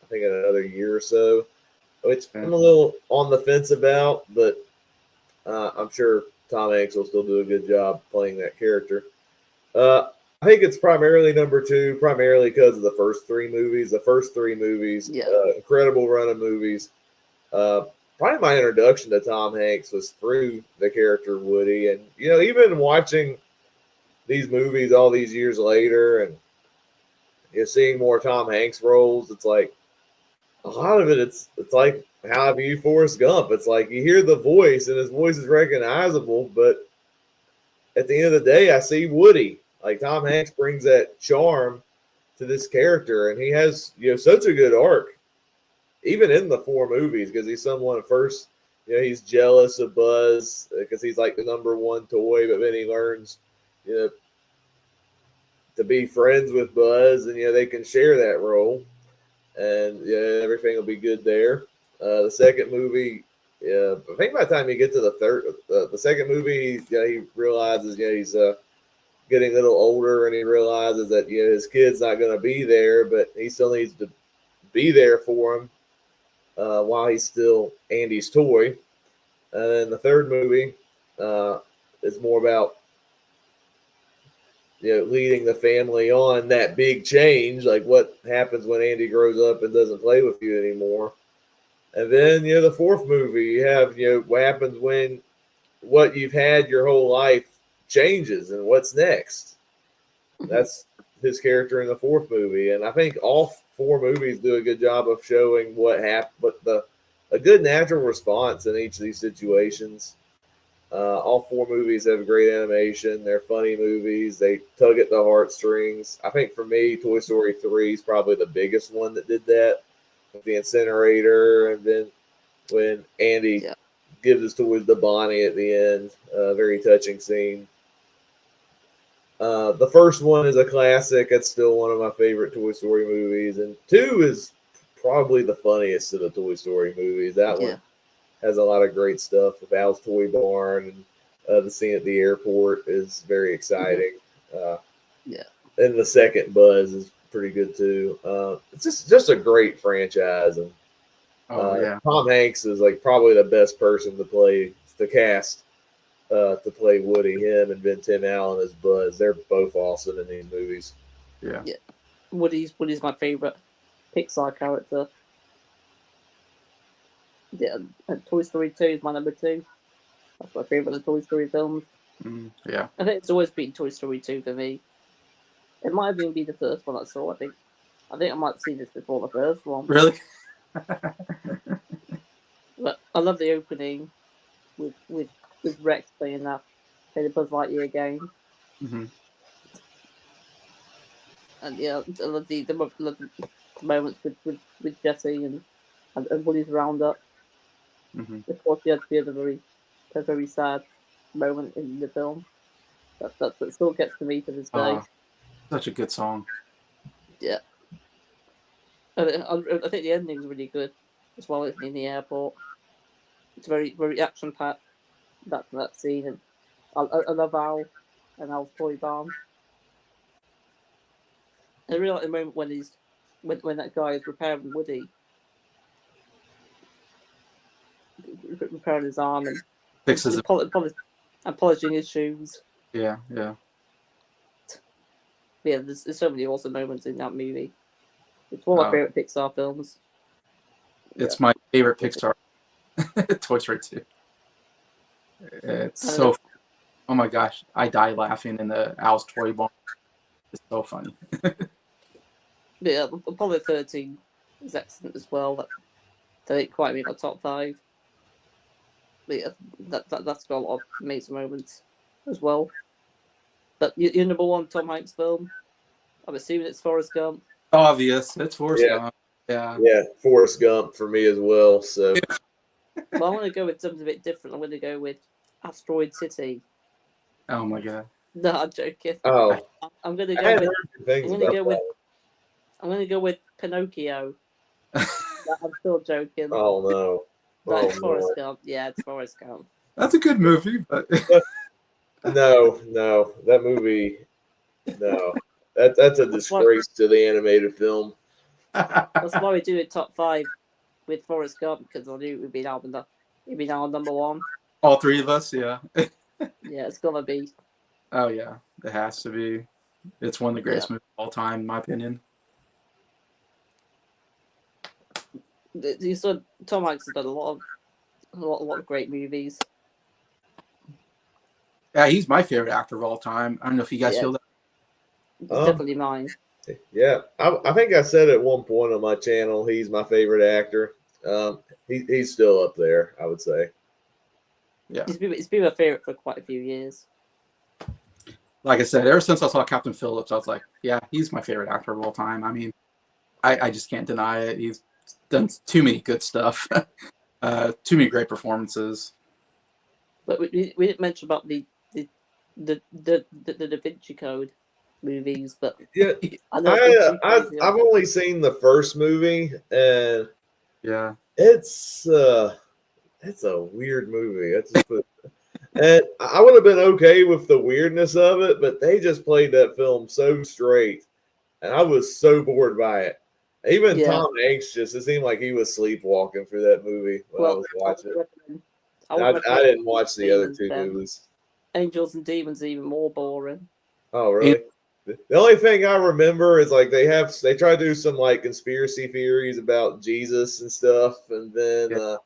I think, in another year or so, which I'm a little on the fence about, but I'm sure Tom Hanks will still do a good job playing that character. I think it's primarily number 2, primarily because of the first 3 movies. The first 3 movies, incredible run of movies. Probably my introduction to Tom Hanks was through the character Woody. And, even watching these movies all these years later and seeing more Tom Hanks roles, it's like a lot of it, it's like how I view Forrest Gump. It's like you hear the voice and his voice is recognizable, but at the end of the day, I see Woody. Like Tom Hanks brings that charm to this character, and he has such a good arc, even in the 4 movies, because he's someone at first, he's jealous of Buzz because he's like the number 1 toy, but then he learns, to be friends with Buzz, and they can share that role, and everything will be good there. The second movie, I think by the time you get to the second movie, he realizes he's getting a little older, and he realizes that his kid's not going to be there, but he still needs to be there for him while he's still Andy's toy. And then the third movie is more about leading the family on that big change, like what happens when Andy grows up and doesn't play with you anymore. And then the 4th movie, you have what happens when what you've had your whole life changes and what's next. That's his character in the 4th movie, and I think all 4 movies do a good job of showing what happened, but a good natural response in each of these situations. All 4 movies have great animation. They're funny movies. They tug at the heartstrings. I think for me, Toy Story 3 is probably the biggest one that did that, with the incinerator, and then when Andy gives his toys to Bonnie at the end. Very touching scene. The first one is a classic. It's still one of my favorite Toy Story movies. And 2 is probably the funniest of the Toy Story movies. That one has a lot of great stuff with Al's Toy Barn, and the scene at the airport is very exciting. And the second Buzz is pretty good too. It's just a great franchise, and Tom Hanks is like probably the best person to cast to play Woody. Him and Ben Tim Allen as Buzz, they're both awesome in these movies. Yeah. Woody's my favorite Pixar character. Yeah, and Toy Story 2 is my number 2. That's my favorite of the Toy Story films. Yeah. I think it's always been Toy Story 2 for me. It might even be the first one I saw. I think I might see this before the first one. Really? But I love the opening with Rex playing the Buzz Lightyear game. Mm-hmm. And I love the moments with Jesse and Woody's roundup. Mm-hmm. Of course, you had to be a very sad moment in the film. That still gets to me to this day. Such a good song. Yeah. I think the ending is really good as well, in the airport. It's very, very action packed, that scene. And I love Al and Al's toy barn. And I really like the moment when that guy is repairing Woody, repairing his arm and Fixes it. polishing his shoes. Yeah. Yeah, there's so many awesome moments in that movie. It's one of my favorite Pixar films. It's my favorite Pixar. Toy Story 2. It's so. Oh my gosh, I die laughing in the Al's toy barn. It's so funny. Yeah, Apollo 13 is excellent as well. That ain't quite in my top 5. But yeah, that's got a lot of amazing moments as well. But your number one Tom Hanks film? I'm assuming it's Forrest Gump. Obvious, it's Forrest Gump. Yeah. Yeah, Forrest Gump for me as well. So. Well, I'm going to go with something a bit different. I'm going to go with Asteroid City. Oh my god. No, I'm joking. Oh, I'm going to go with. I'm going to go with Pinocchio. I'm still joking. Oh no. That's Forrest Gump. Yeah, it's Forrest Gump. That's a good movie, but no, that movie, no, that's a disgrace to the animated film. That's why we do it top 5 with Forrest Gump, because I knew it would be our number one. All three of us, yeah. Yeah, it's gonna be. Oh yeah, it has to be. It's one of the greatest movies of all time, in my opinion. You saw Tom Hanks has done a lot of great movies. Yeah, he's my favorite actor of all time. I don't know if you guys feel that. It's definitely mine. Yeah, I think I said at one point on my channel he's my favorite actor. He's still up there, I would say. Yeah, it's been my favorite for quite a few years. Like I said, ever since I saw Captain Phillips, I was like, yeah, he's my favorite actor of all time. I mean, I just can't deny it. He's done too many good stuff, too many great performances. But we didn't mention about the Da Vinci Code movies, but yeah, I've only seen the first movie, and yeah, it's a weird movie. And I would have been okay with the weirdness of it, but they just played that film so straight, and I was so bored by it. Even Tom Hanks it seemed like he was sleepwalking through that movie when I was watching it. I didn't watch the other two movies. Angels and Demons are even more boring. Oh, really? The only thing I remember is like they try to do some like conspiracy theories about Jesus and stuff, and then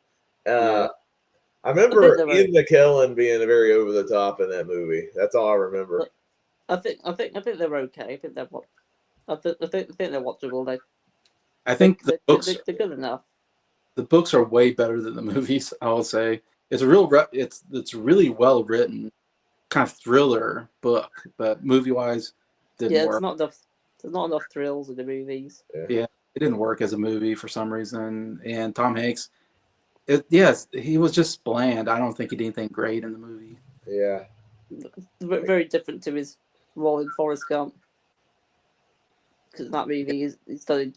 I remember Ian McKellen being very over the top in that movie. That's all I remember. I think they're okay. I think they're watchable. I think the books they're good enough. The books are way better than the movies. I will say it's really well written, kind of thriller book, but movie wise, didn't work. There's not enough thrills in the movies. Yeah, it didn't work as a movie for some reason. And Tom Hanks, he was just bland. I don't think he did anything great in the movie. Yeah, very different to his role in Forrest Gump, because that movie he's done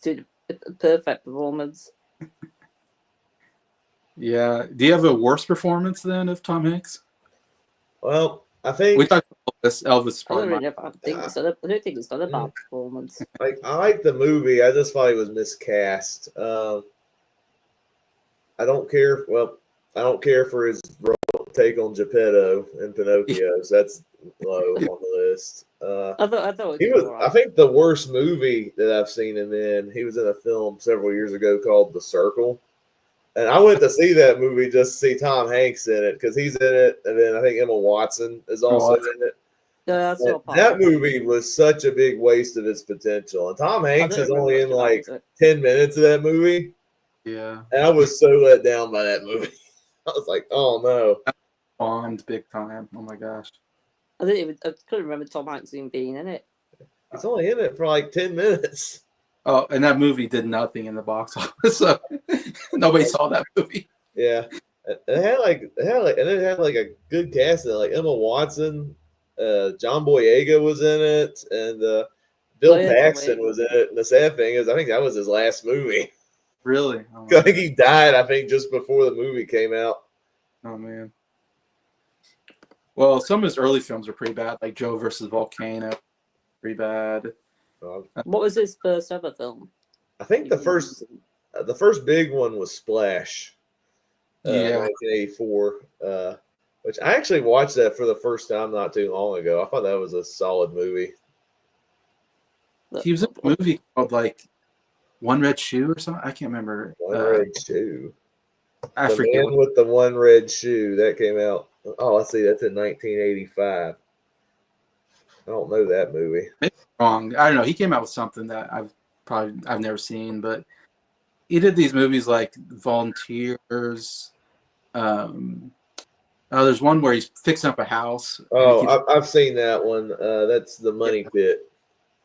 a perfect performance. Yeah. Do you have a worse performance then of Tom Hanks? Well, I think we talked about this. Elvis. I don't think it's done a bad performance. Like I like the movie. I just thought he was miscast. I don't care. Well, I don't care for his take on Geppetto and Pinocchio. So that's low on the list. I thought he was. Right. I think the worst movie that I've seen him in. He was in a film several years ago called The Circle. And I went to see that movie just to see Tom Hanks in it because he's in it, and then I think Emma Watson is also in it. Yeah, that movie was such a big waste of its potential, and Tom Hanks is only in like 10 minutes of that movie. Yeah, and I was so let down by that movie. I was like, "Oh no!" Bombed big time. Oh my gosh! I couldn't remember Tom Hanks even being in it. He's only in it for like 10 minutes. Oh, and that movie did nothing in the box office, so nobody saw that movie. Yeah, and it had like a good cast in it, like Emma Watson, John Boyega was in it, and Bill Paxton was in it. And the sad thing is, I think that was his last movie. Really? Oh, I think he died. I think just before the movie came out. oh man. Well, some of his early films are pretty bad, like Joe versus Volcano, pretty bad. What was his first ever film? I think the first big one was Splash, 1984, which I actually watched that for the first time not too long ago. I thought that was a solid movie. He was in a movie called like One Red Shoe or something. I can't remember. One Red Shoe. I the forget. Man with the One Red Shoe that came out. Oh, let's see. That's in 1985. I don't know that movie. Maybe I'm wrong. I don't know. He came out with something that I've never seen, but he did these movies like Volunteers. There's one where he's fixing up a house. Oh, I've seen that one. That's the Money Pit.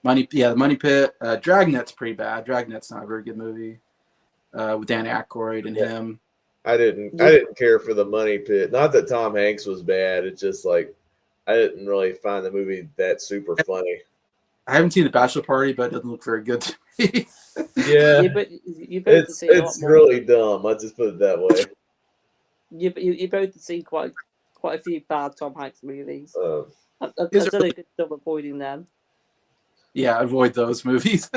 The Money Pit. Dragnet's pretty bad. Dragnet's not a very good movie. With Dan Aykroyd and him. I didn't care for the Money Pit. Not that Tom Hanks was bad. It's just like I didn't really find the movie that super funny. I haven't seen The Bachelor Party, but it doesn't look very good to me. Yeah, it's really dumb. I'll just put it that way. You both have seen quite a few bad Tom Hanks movies. I've done a good job avoiding them. Yeah, avoid those movies.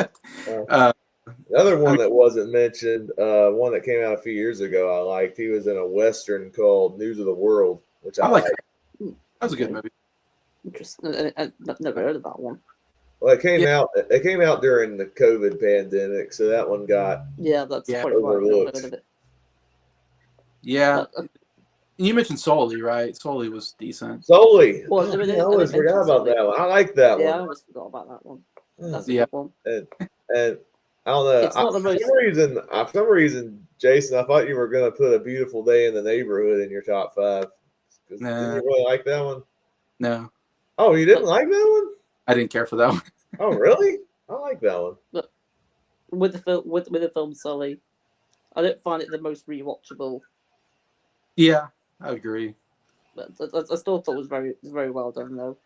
The other one that wasn't mentioned, one that came out a few years ago, I liked. He was in a Western called News of the World, which I liked. That was a good movie. Interesting. I've never heard of that one. Well, it came out. It came out during the COVID pandemic, so that one got that's probably overlooked. Why Yeah. You mentioned Sully, right? Sully was decent. Sully. Well, I always forgot about that one. I like that one. Yeah, I always forgot about that one. That's a good one. And I don't know. It's not the most. For some reason, Jason, I thought you were going to put A Beautiful Day in the Neighborhood in your top 5. Nah. Did you really like that one? No. Oh, you didn't like that one? I didn't care for that one. Oh, really? I like that one. But with the film Sully, I don't find it the most rewatchable. Yeah, I agree. But I still thought it was very well done though.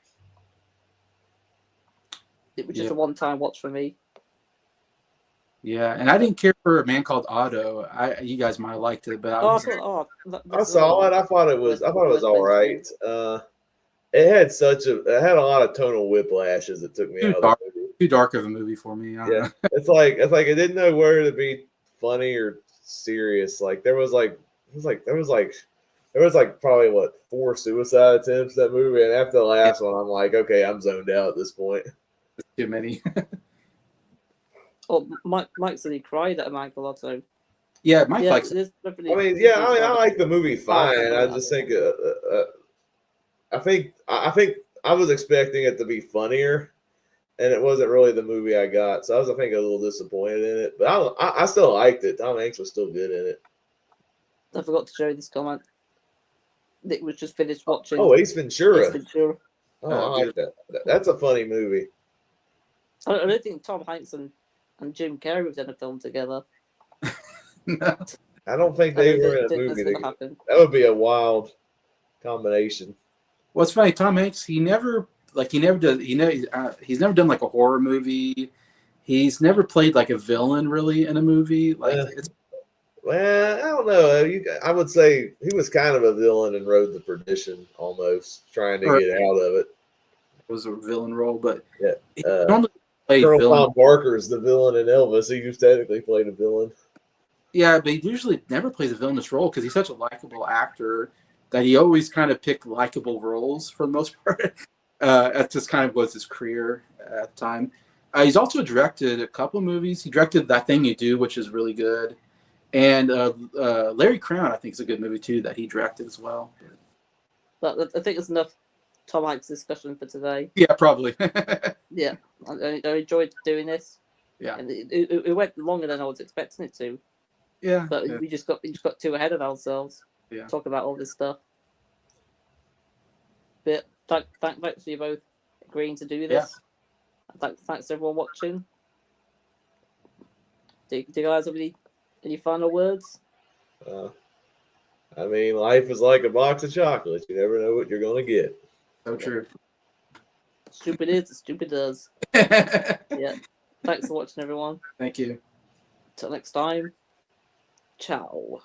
It was just a one-time watch for me. Yeah, and I didn't care for A Man Called Otto. You guys might have liked it, but I saw it. I thought it was all right. It had a lot of tonal whiplash as it took me out of the movie. Too dark of a movie for me. Yeah, it's like it didn't know where to be funny or serious. Like there was probably 4 suicide attempts in that movie, and after the last one, I'm like, okay, I'm zoned out at this point. Too many. Oh, Mike said he cried at A Man Called Otto. Yeah, Mike likes it. I like the movie fine. I just think I think I was expecting it to be funnier, and it wasn't really the movie I got. So I was, I think, a little disappointed in it. But I still liked it. Tom Hanks was still good in it. I forgot to show you this comment. Nick was just finished watching. Oh, Ace Ventura. Ace Ventura. Oh, I like that. That's a funny movie. I don't think Tom Hanks and Jim Carrey have done a film together. No. I don't think they were in a movie together. That would be a wild combination. What's funny, Tom Hanks, he's never done like a horror movie. He's never played like a villain really in a movie. Well, I don't know. I would say he was kind of a villain in Road to Perdition, almost trying to get out of it. It was a villain role, but he normally played Colonel Tom Parker's the villain in Elvis. He just technically played a villain. Yeah, but he usually never plays a villainous role because he's such a likable actor that he always kind of picked likable roles for the most part. That just kind of was his career at the time. He's also directed a couple movies. He directed That Thing You Do, which is really good. And Larry Crown, I think, is a good movie, too, that he directed as well. But I think it's enough Tom Hanks discussion for today. Yeah, probably. Yeah, I enjoyed doing this. Yeah. And it went longer than I was expecting it to. Yeah. But we just got too ahead of ourselves. Yeah. Talk about all this stuff. But thanks for you both agreeing to do this. Yeah. Thanks to everyone watching. Do you guys have any final words? I mean, life is like a box of chocolates. You never know what you're going to get. So true. Stupid is, stupid does. Yeah. Thanks for watching, everyone. Thank you. Till next time. Ciao.